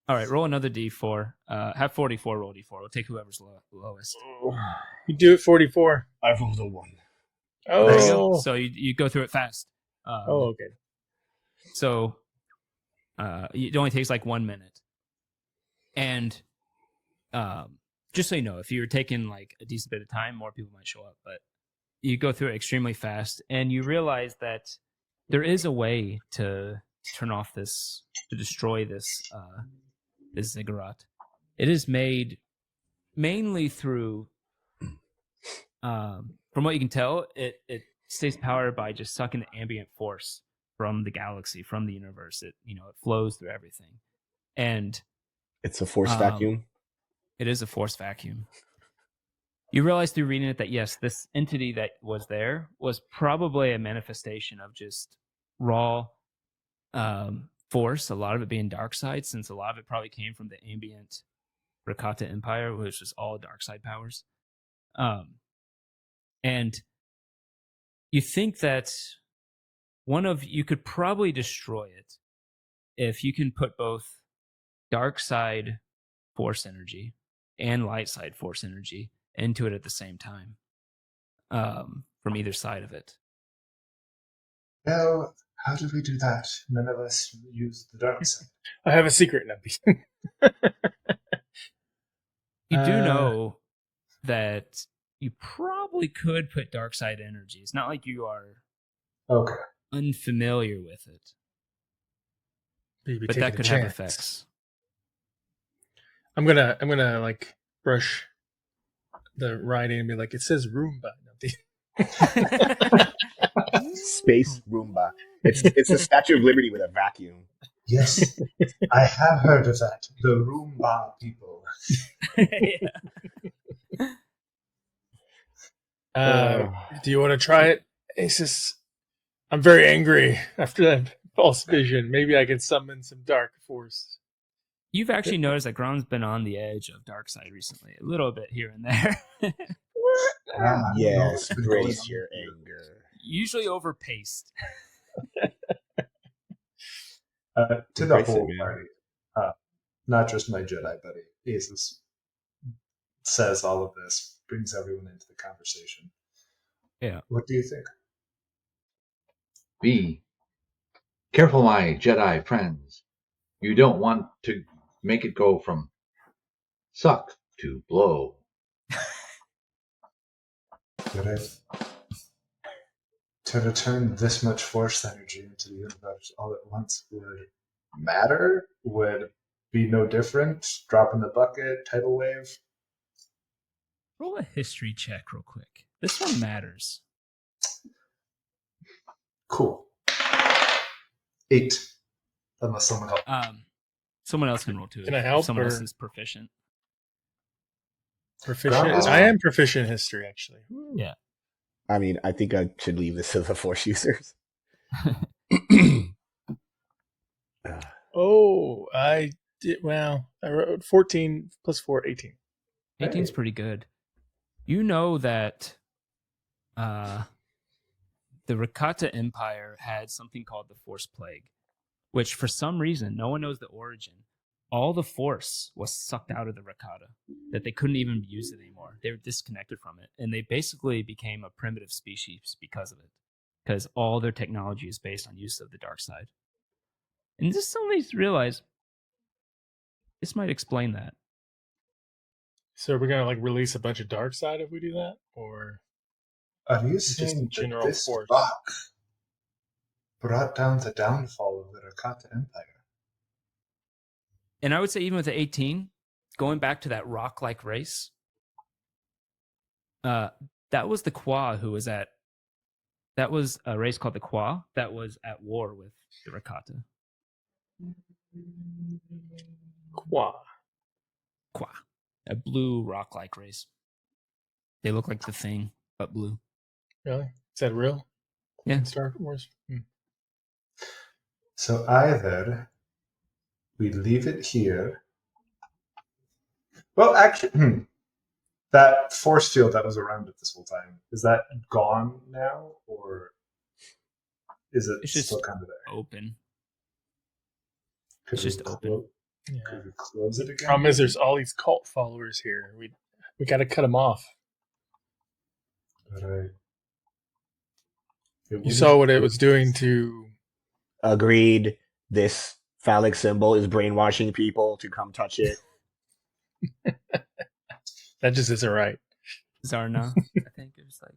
All right, roll another d4. Have 44 roll d4. We'll take whoever's lowest. You do it 44. I rolled a 1. Oh, There you go. So you go through it fast. okay. So it only takes like 1 minute. And just so you know, if you're taking like a decent bit of time, more people might show up. But you go through it extremely fast, and you realize that there is a way to turn off this, to destroy this this ziggurat. It is made mainly through, from what you can tell, it stays powered by just sucking the ambient force from the galaxy, from the universe. It flows through everything, and It's a force vacuum. it is a force vacuum. You realize through reading it that yes, this entity that was there was probably a manifestation of just raw force, a lot of it being dark side, since a lot of it probably came from the ambient Rakata Empire, which was all dark side powers. And you think that you could probably destroy it if you can put both dark side force energy and light side force energy into it at the same time, from either side of it. Well, how do we do that? None of us use the dark side. I have a secret, Numpy. You do know that you probably could put dark side energy. It's not like you are Okay. unfamiliar with it, Maybe but taking that a could have chance. effects. I'm gonna like brush the writing and be like, it says Roomba. Numpy. Space Roomba. It's the Statue of Liberty with a vacuum. Yes, I have heard of that. The Roomba people. Do you want to try it, Asis? I'm very angry after that false vision. Maybe I can summon some dark force. You've actually noticed that Grom's been on the edge of dark side recently, a little bit here and there. Yes, brace your anger. Usually overpaced. To the Brace it, whole man. party, not just my Jedi buddy. Asis says all of this, brings everyone into the conversation. Yeah. What do you think? Be careful, my Jedi friends. You don't want to make it go from suck to blow. To return this much force energy into the universe all at once would matter? Would be no different? Drop in the bucket, tidal wave? Roll a history check real quick. This one matters. Cool. 8. Unless someone else. Someone else can roll too. Can I if help, someone or- else is proficient. Proficient. I am proficient in history, actually. Yeah. I mean, I think I should leave this to the force users. Oh, I did. Well, I wrote 14 plus 4, 18. 18's pretty good. You know that the Rakata Empire had something called the Force Plague, which for some reason, no one knows the origin. All the force was sucked out of the Rakata, that they couldn't even use it anymore. They were disconnected from it, and they basically became a primitive species because of it, because all their technology is based on use of the dark side. And just suddenly realize this might explain that. So are we gonna like release a bunch of dark side if we do that, or Are you just saying that general this force? rock brought down the downfall of the Rakata Empire? And I would say even with the 18, going back to that rock-like race, that was the Kwa who was at, that was a race called the Kwa that was at war with the Rakata. Qua. Qua. A blue rock-like race. They look like the Thing, but blue. Really? Is that real? Yeah. In Star Wars? So either we leave it here. Well, actually, that force field that was around it this whole time, is that gone now, or is it It's just still kind of there? open. Could It's just open. Yeah. Could we close it again? Problem is, there's all these cult followers here. We got to cut them off. Right. You saw what it was doing to. Agreed. This phallic symbol is brainwashing people to come touch it. That just isn't right. Zarna, I think it was like.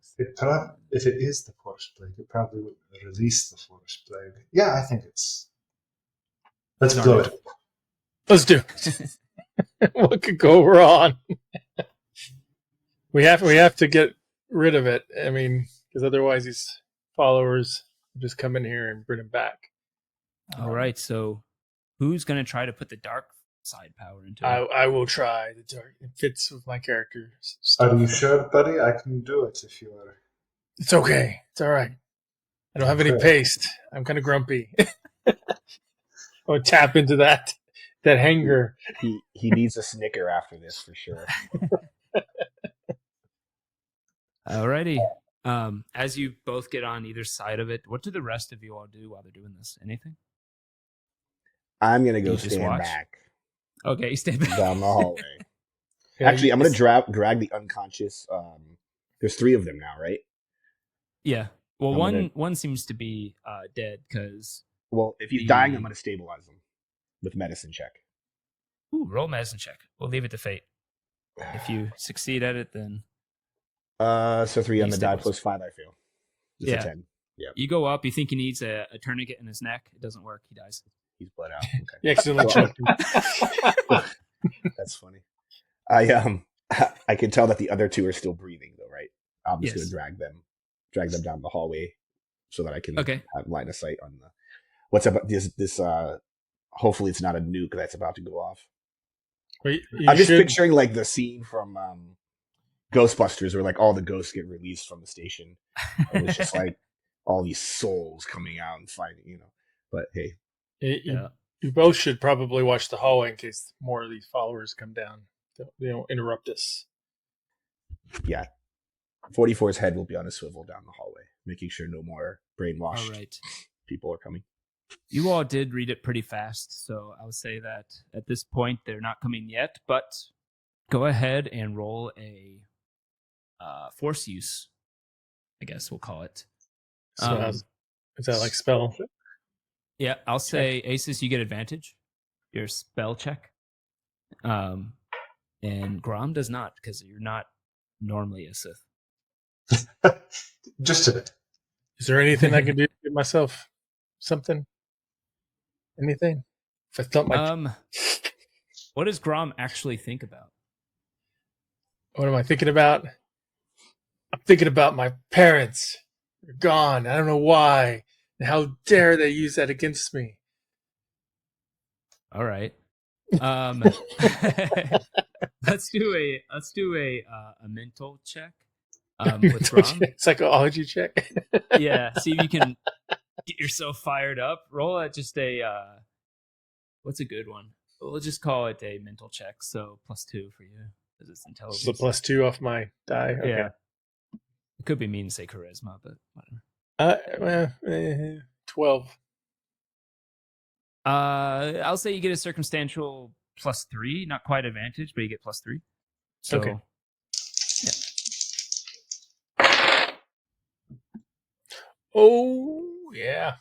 If it is the force plague, it probably would release the force plague. Yeah, I think it's. Let's blow it. Let's do it. What could go wrong? We have to get rid of it. I mean, because otherwise these followers will just come in here and bring him back. All right, so who's going to try to put the dark side power into it? I will try. The dark. It fits with my character. Are you sure, buddy? I can do it if you are. It's okay. It's all right. I don't have any paste. I'm kind of grumpy. I'll tap into that hanger. He needs a Snicker after this for sure. Alrighty. As you both get on either side of it, what do the rest of you all do while they're doing this? Anything? I'm gonna go You just stand watch? back Okay, stay back. down the hallway. Yeah, Actually, I'm gonna drag the unconscious. There's 3 of them now, right? Yeah. Well, I'm one seems to be dead because. Well, if he's dying, I'm gonna stabilize him with medicine check. Ooh, roll medicine check. We'll leave it to fate. If you succeed at it, then So 3 on You the die stabilize. plus 5, I fail. Just Yeah. a 10. Yeah, you go up. You think he needs a tourniquet in his neck. It doesn't work. He dies. he's bled out. Okay. You accidentally Well, choked him. That's funny. I can tell that the other 2 are still breathing though, right? I'm just Yes. gonna drag them down the hallway so that I can Okay. have line of sight on the what's about this hopefully it's not a nuke that's about to go off. Wait, I'm just picturing like the scene from Ghostbusters where like all the ghosts get released from the station. And it's just like all these souls coming out and fighting, But hey, You both should probably watch the hallway in case more of these followers come down. They don't interrupt us. yeah. 44's head will be on a swivel down the hallway, making sure no more brainwashed All right. people are coming. You all did read it pretty fast, so I would say that at this point they're not coming yet. But go ahead and roll a force use. I guess we'll call it. So is that like spell? Yeah, I'll say Asis, you get advantage. Your spell check. And Grom does not, because you're not normally a Sith. Just a bit. Is there anything I can do to give myself something? Anything? If I thump my What does Grom actually think about? What am I thinking about? I'm thinking about my parents. They're gone. I don't know why. And how dare they use that against me? All right. Let's do a mental check with Grom. Psychology check. Yeah, see if you can get yourself fired up. Roll at just a what's a good one? We'll just call it a mental check. So +2 for you because it's intelligence. So +2 off my die. Okay. Yeah. It could be mean to say charisma, but whatever. 12. I'll say you get a circumstantial +3, not quite advantage, but you get +3. So, Okay. Yeah. Oh yeah.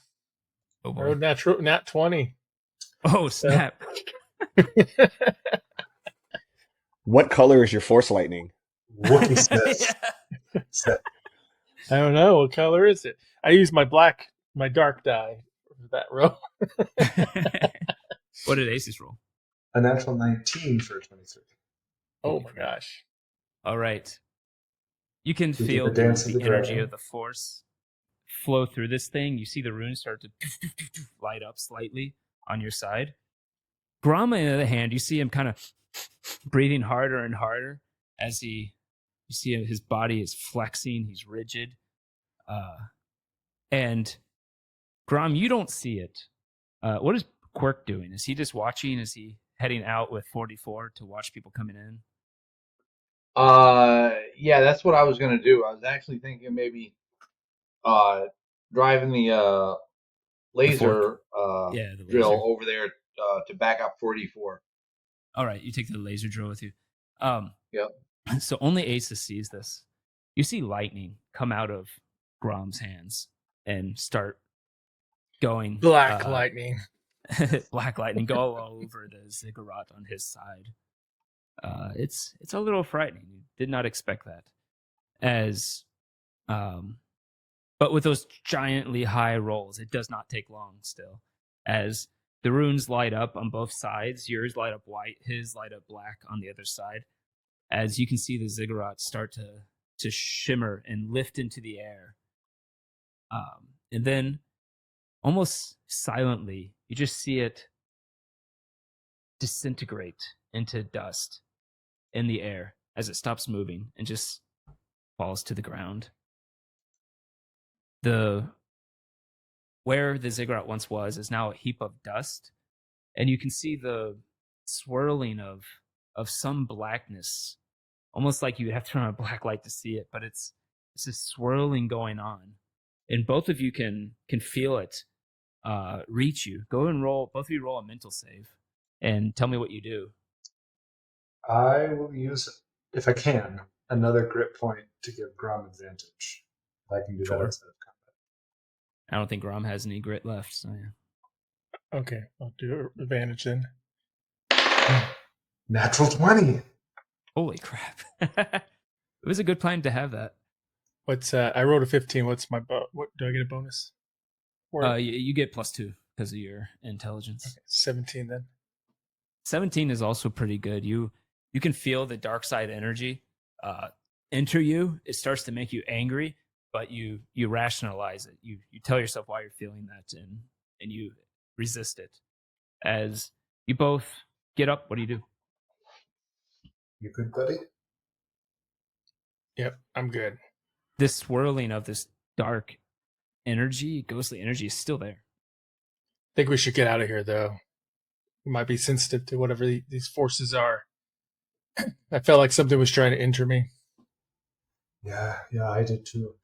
Oh boy. Road nat 20. Oh snap. What color is your force lightning? Wookiee Smith. I don't know. What color is it? I use my dark die for that row. What did Asis roll? A natural 19 for 23. Oh my gosh. All right. You can You feel get the dance of the the energy dragon. of the force flow through this thing. You see the runes start to light up slightly. on your side. Grom, on the other hand, you see him kind of breathing harder and harder as you see his body is flexing. He's rigid. And Grom, you don't see it. What is Kwerk doing? Is he just watching? Is he heading out with 44 to watch people coming in? Yeah, that's what I was gonna do. I was actually thinking maybe driving the laser The drill laser. over there to back up 44. All right, you take the laser drill with you. Yep. So only Asis sees this. You see lightning come out of Grom's hands and start going Black lightning. black lightning go all over the ziggurat on his side. It's a little frightening. You did not expect that. But with those giantly high rolls, it does not take long still. As the runes light up on both sides, yours light up white, his light up black on the other side. As you can see the ziggurat start to shimmer and lift into the air. And then almost silently, you just see it disintegrate into dust in the air as it stops moving and just falls to the ground. Where the ziggurat once was is now a heap of dust, and you can see the swirling of some blackness, almost like you would have to turn on a black light to see it, but it's this swirling going on, and both of you can feel it reach you. Go and roll, both of you roll a mental save, and tell me what you do. I will use, if I can, another grit point to give Grom advantage. If I can do Sure. that instead of combat. I don't think Grom has any grit left, so yeah. Okay, I'll do advantage then. Natural 20. Holy crap. It was a good plan to have that. What's I rolled a 15. What's my what do I get a bonus? You get +2 because of your intelligence. Okay, 17 then. 17 is also pretty good. You can feel the dark side energy enter you. It starts to make you angry, but you rationalize it. You tell yourself why you're feeling that, and you resist it. As you both get up, what do you do? You good, buddy? Yep, I'm good. This swirling of this dark energy, ghostly energy, is still there. I think we should get out of here, though. We might be sensitive to whatever these forces are. I felt like something was trying to enter me. Yeah, I did too.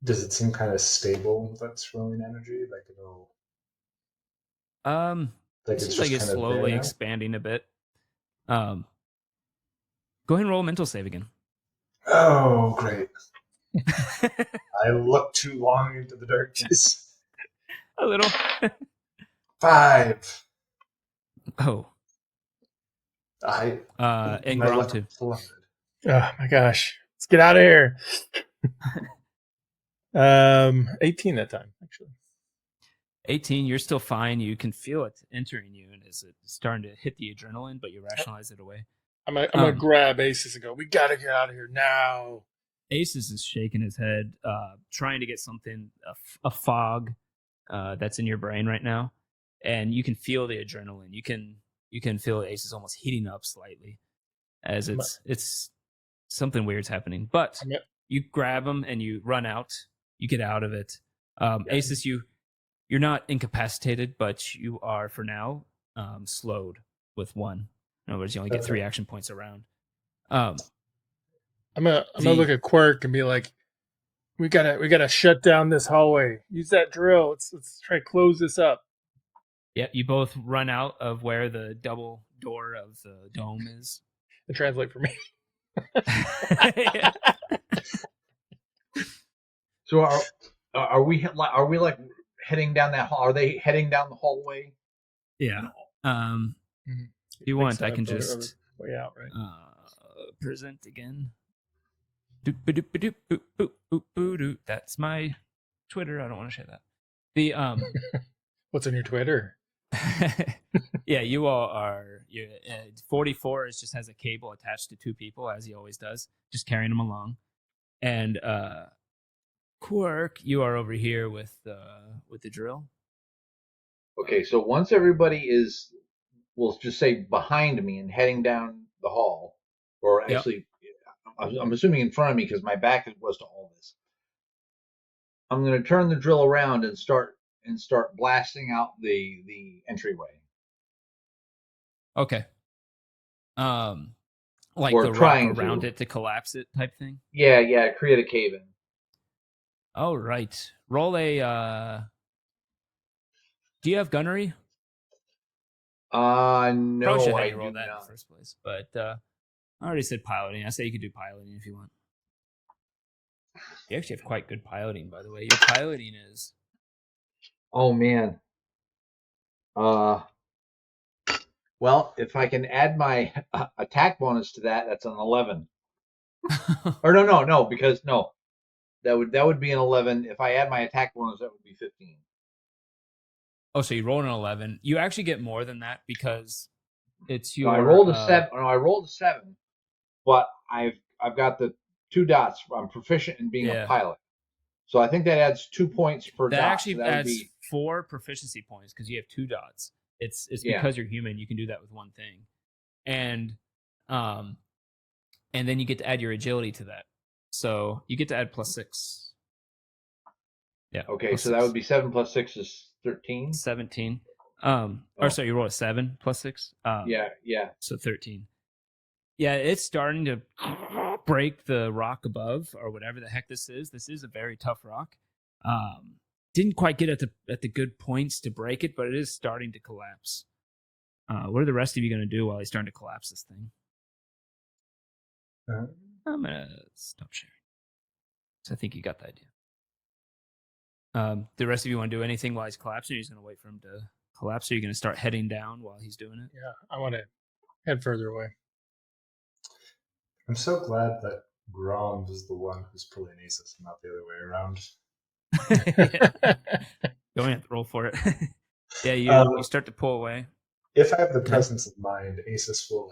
Does it seem kind of stable, that swirling energy? Like it'll. It seems like it's slowly expanding a bit. Go ahead and roll a mental save again. Oh, great. I looked too long into the darkness. A little. 5. Oh. And Grom too. Oh my gosh. Let's get out of here. 18 that time, actually. 18, you're still fine. You can feel it entering you, and it's starting to hit the adrenaline, but you rationalize it away. I'm gonna grab Asis and go, we gotta get out of here now. Asis is shaking his head, trying to get something, a fog that's in your brain right now, and you can feel the adrenaline. You can feel Asis almost heating up slightly, as it's something weird's happening. But you grab him and you run out. You get out of it. Asis, you're not incapacitated, but you are for now slowed with 1. In other words, you only get 3 action points around. I'm gonna look at Kwerk and be like, we gotta shut down this hallway. Use that drill. Let's try to close this up. Yeah, you both run out of where the double door of the dome is. And translate for me. So are we like heading down that hall? Are they heading down the hallway? Yeah. If you want, I can just way out, right? Present again. That's my Twitter. I don't want to share that. The What's on your Twitter? Yeah, you all are. 44 just has a cable attached to 2 people, as he always does, just carrying them along. And Kwerk, you are over here with the drill. Okay, so once everybody is, we'll just say behind me and heading down the hall, or Yep. actually, I'm assuming in front of me because my back was to all this. I'm going to turn the drill around and start blasting out the entryway. Okay. Like Or the rock trying around to. it to collapse it type thing. Yeah, create a cave in. Oh right. Roll a. Do you have gunnery? No, Probably should have I you roll do that in not. the first place. But I already said piloting. I say you could do piloting if you want. You actually have quite good piloting, by the way. Your piloting is. Oh man. Well, if I can add my attack bonus to that, that's an 11. Or no, because no, that would be an 11. If I add my attack bonus, that would be 15. Oh, so you rolled an 11. You actually get more than that because it's your. No, I rolled a 7. No, I rolled a 7, but I've got the 2 dots. I'm proficient in being a Yeah. pilot, so I think that adds 2 points per That dot. actually so that adds would be 4 proficiency points because you have 2 dots. It's Yeah. because you're human. You can do that with one thing, and then you get to add your agility to that. So you get to add +6. Yeah. okay. So that would be 7 plus 6 is 13. 17. Oh. Or so you roll a 7 +6. Yeah. So 13. Yeah, it's starting to break the rock above or whatever the heck this is. This is a very tough rock. Didn't quite get at the good points to break it, but it is starting to collapse. What are the rest of you going to do while he's starting to collapse this thing? I'm going to stop sharing. So I think you got the idea. The rest of you want to do anything while he's collapsing? Or are you just going to wait for him to collapse? Or are you going to start heading down while he's doing it? Yeah, I want to head further away. I'm so glad that Grom is the one who's pulling Asis, and not the other way around. Go ahead, roll for it. Yeah, you start to pull away. If I have the presence of mind, Asis will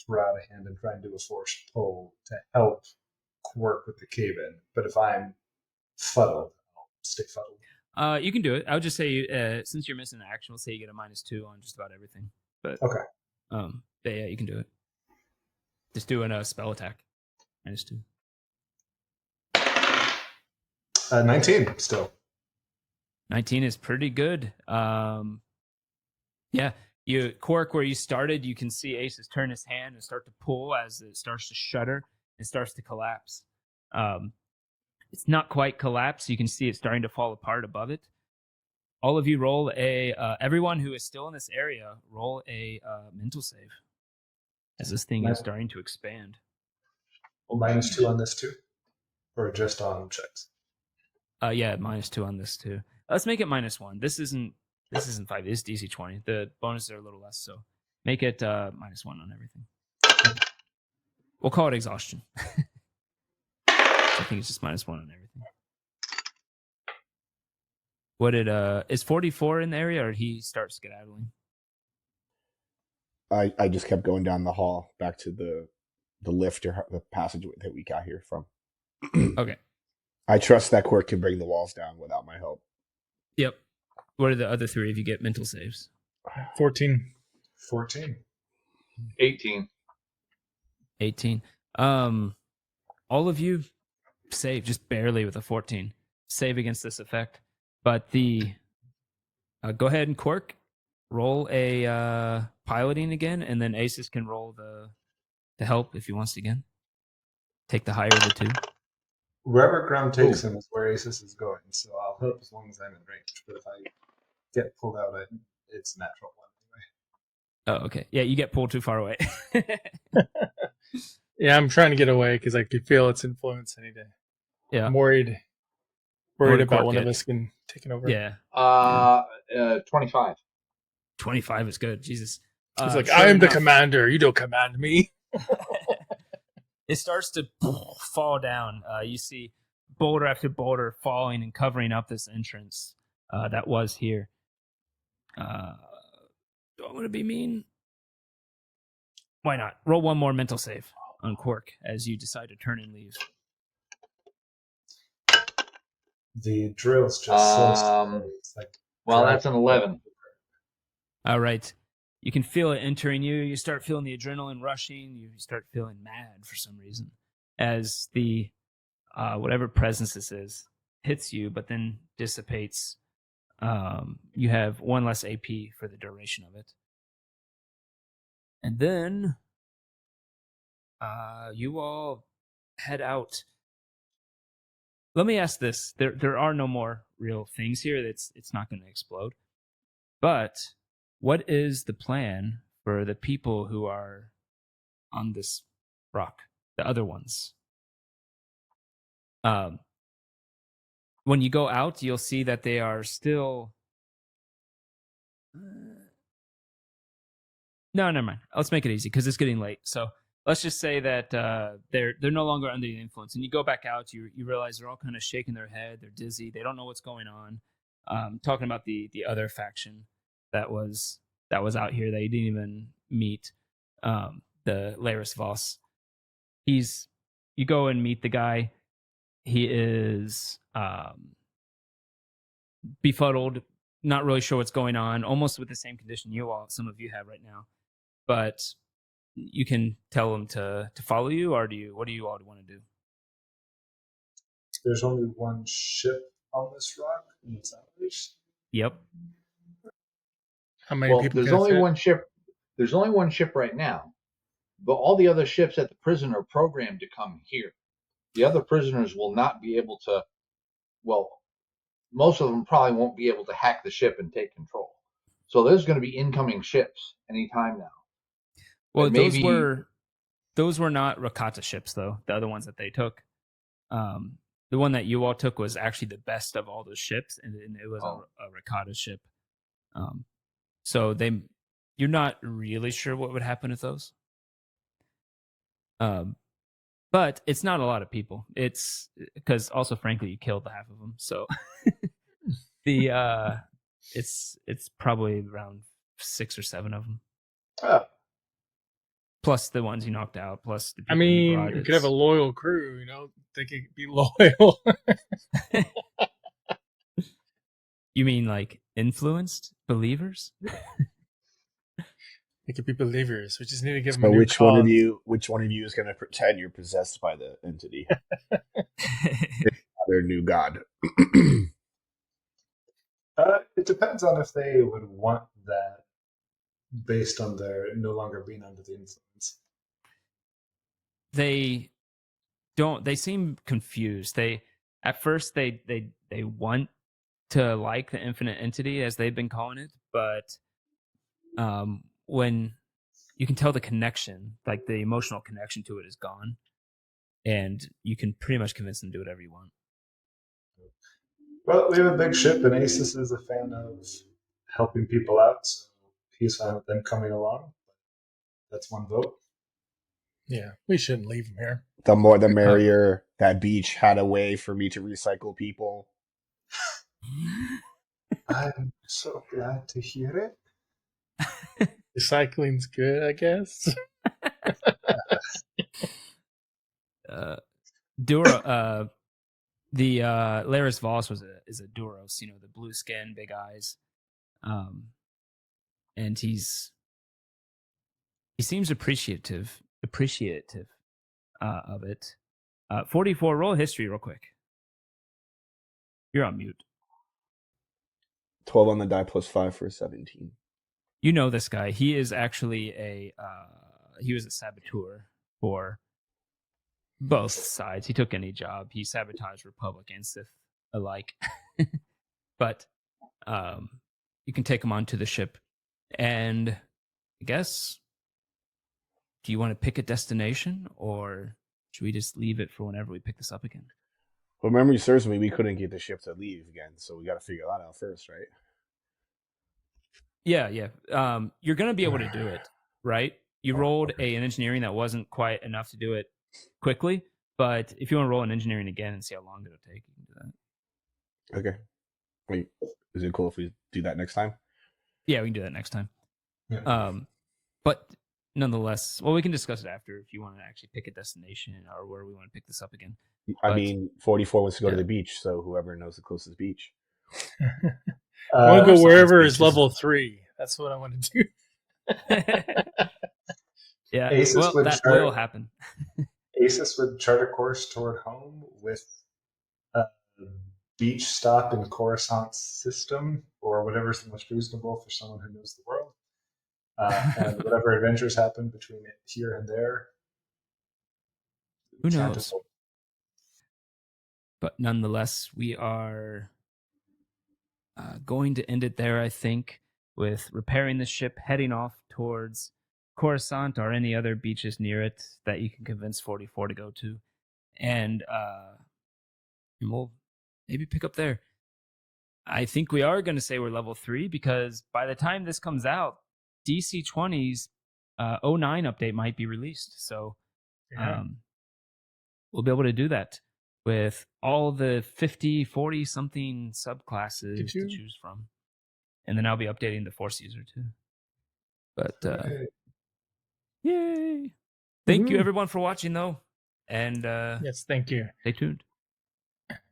throw out a hand and try and do a forced pull to help Kwerk with the cave in. But if I'm fuddled, I'll stay fuddled. You can do it. I would just say since you're missing an action, we'll say you get a -2 on just about everything. But Okay. Yeah, you can do it. Just doing a spell attack. -2. 19 still. 19 is pretty good. Yeah, Kwerk, where you started, you can see Asis turn his hand and start to pull as it starts to shudder and starts to collapse. It's not quite collapse. You can see it starting to fall apart above it. All of you roll everyone who is still in this area, roll a mental save as this thing is starting to expand. Well, -2 on this too? Or just on checks? Yeah, -2 on this too. Let's make it -1. This isn't 5. It's DC20. The bonuses are a little less, so make it -1 on everything. We'll call it exhaustion. I think it's just -1 on everything. What is 44 in the area, or he starts skedaddling? I just kept going down the hall back to the lift or the passageway that we got here from. Okay. I trust that Kwerk can bring the walls down without my help. Yep. What are the other 3 if you get mental saves? 14. 18. 18. All of you save just barely with a 14. Save against this effect. But go ahead and Kwerk, roll a piloting again, and then Asis can roll the help if he wants to again. Take the higher of the 2. Wherever Grom takes him is where Asis is going, so I'll help as long as I'm in range. But if I get pulled out, it's a natural 1 anyway. Oh, okay. Yeah, you get pulled too far away. Yeah, I'm trying to get away because I could feel its influence. I need to. Yeah. I'm worried What did about Kwerk one of get? us getting taken over. Yeah. 25. 25 is good. Jesus. He's like, sure I am the enough, commander. You don't command me. it starts to fall down. You see boulder after boulder falling and covering up this entrance that was here. Do I want to be mean? Why not? Roll one more mental save on Kwerk as you decide to turn and leave. The drill's just so slow. It's like Well, driving that's an 11. All right. You can feel it entering you. You start feeling the adrenaline rushing. You start feeling mad for some reason as the whatever presence this is hits you, but then dissipates. You have 1 less AP for the duration of it. And then you all head out. Let me ask this. There are no more real things here. It's not going to explode. But what is the plan for the people who are on this rock, the other ones? When you go out, you'll see that they are still... No, never mind. Let's make it easy because it's getting late. So let's just say that they're no longer under the influence. And you go back out, you realize they're all kind of shaking their head. They're dizzy. They don't know what's going on. Talking about the other faction that was out here that you didn't even meet, the Laris Voss. You go and meet the guy. He is befuddled, not really sure what's going on, almost with the same condition some of you have right now. But you can tell him to follow you, or what do you all want to do? There's only one ship on this rock, and it's ours. Yep. How many people? There's only one ship. There's only one ship right now, but all the other ships at the prison are programmed to come here. The other prisoners will not be able to. Well, most of them probably won't be able to hack the ship and take control. So there's going to be incoming ships anytime now. Well, those were not Rakata ships, though. The other ones that they took. The one that you all took was actually the best of all those ships, and it was a Rakata ship. So you're not really sure what would happen with those. But it's not a lot of people. It's because also, frankly, you killed half of them. So it's probably around 6 or 7 of them. Oh. Plus the ones you knocked out. Plus the people I mean, you could have a loyal crew. They could be loyal. You mean like influenced believers? They could be believers. We just need to give them. So a new which cause. one of you is going to pretend you're possessed by the entity? Their new god. It depends on if they would want that, based on their no longer being under the influence. They don't. They seem confused. At first they want to like the infinite entity, as they've been calling it, but when you can tell the connection, like the emotional connection to it, is gone, and you can pretty much convince them to do whatever you want. Well, we have a big ship, and Asis is a fan of helping people out, so he's fine with them coming along. That's one vote. Yeah, we shouldn't leave them here. The more the merrier. That beach had a way for me to recycle people. I'm so glad to hear it. Recycling's good, I guess. Duro, the Laris Voss is a Duros, the blue skin, big eyes, and he seems appreciative of it. 44. Roll history real quick. You're on mute. 12 on the die plus 5 for 17. You know this guy. He is actually he was a saboteur for both sides. He took any job. He sabotaged Republic and Sith alike. But you can take him onto the ship. And I guess, do you want to pick a destination, or should we just leave it for whenever we pick this up again? Well, memory serves me, we couldn't get the ship to leave again, so we got to figure that out first, right? Yeah. You're going to be able to do it, right? You rolled an engineering that wasn't quite enough to do it quickly, but if you want to roll an engineering again and see how long it'll take, you can do that. Okay. Wait, is it cool if we do that next time? Yeah, we can do that next time. Yeah. But nonetheless, well, we can discuss it after if you want to actually pick a destination or where we want to pick this up again. I mean, 44 wants to go to the beach, so whoever knows the closest beach. I want to go Science wherever is beaches. level 3. That's what I want to do. Yeah, Asis well, would that start- will happen. Asis would chart a course toward home with a beach stop in Coruscant's system, or whatever's the most reasonable for someone who knows the world. And whatever adventures happen between here and there. Who can't knows? afford- But nonetheless, we are going to end it there, I think, with repairing the ship, heading off towards Coruscant or any other beaches near it that you can convince 44 to go to. And we'll maybe pick up there. I think we are going to say we're level 3 because by the time this comes out, DC20's 09 update might be released. So we'll be able to do that with all the 50, 40 something subclasses to choose from. And then I'll be updating the Force user too. But yay. Thank you everyone for watching though. And Yes, thank you. stay tuned.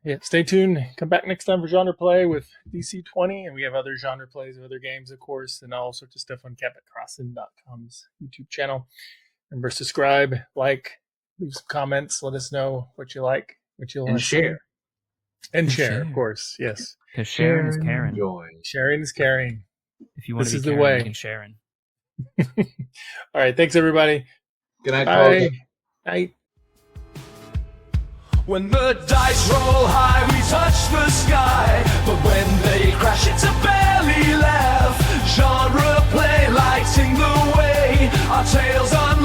Yeah, stay tuned. Come back next time for Genre Play with DC20, and we have other genre plays of other games, of course, and all sorts of stuff on CabotCrossing.com's YouTube channel. Remember, subscribe, like, leave some comments, let us know what you like, what you want And to share. And share, share. of course, yes. Because sharing is caring. Joy. Sharing is caring. If you want This to is be the caring, way. you can sharing. All right, thanks, everybody. Good night, Bye. folks. Night. When the dice roll high, we touch the sky. But when they crash, it's a belly laugh. Genre play, lighting the way. Our tales unfold.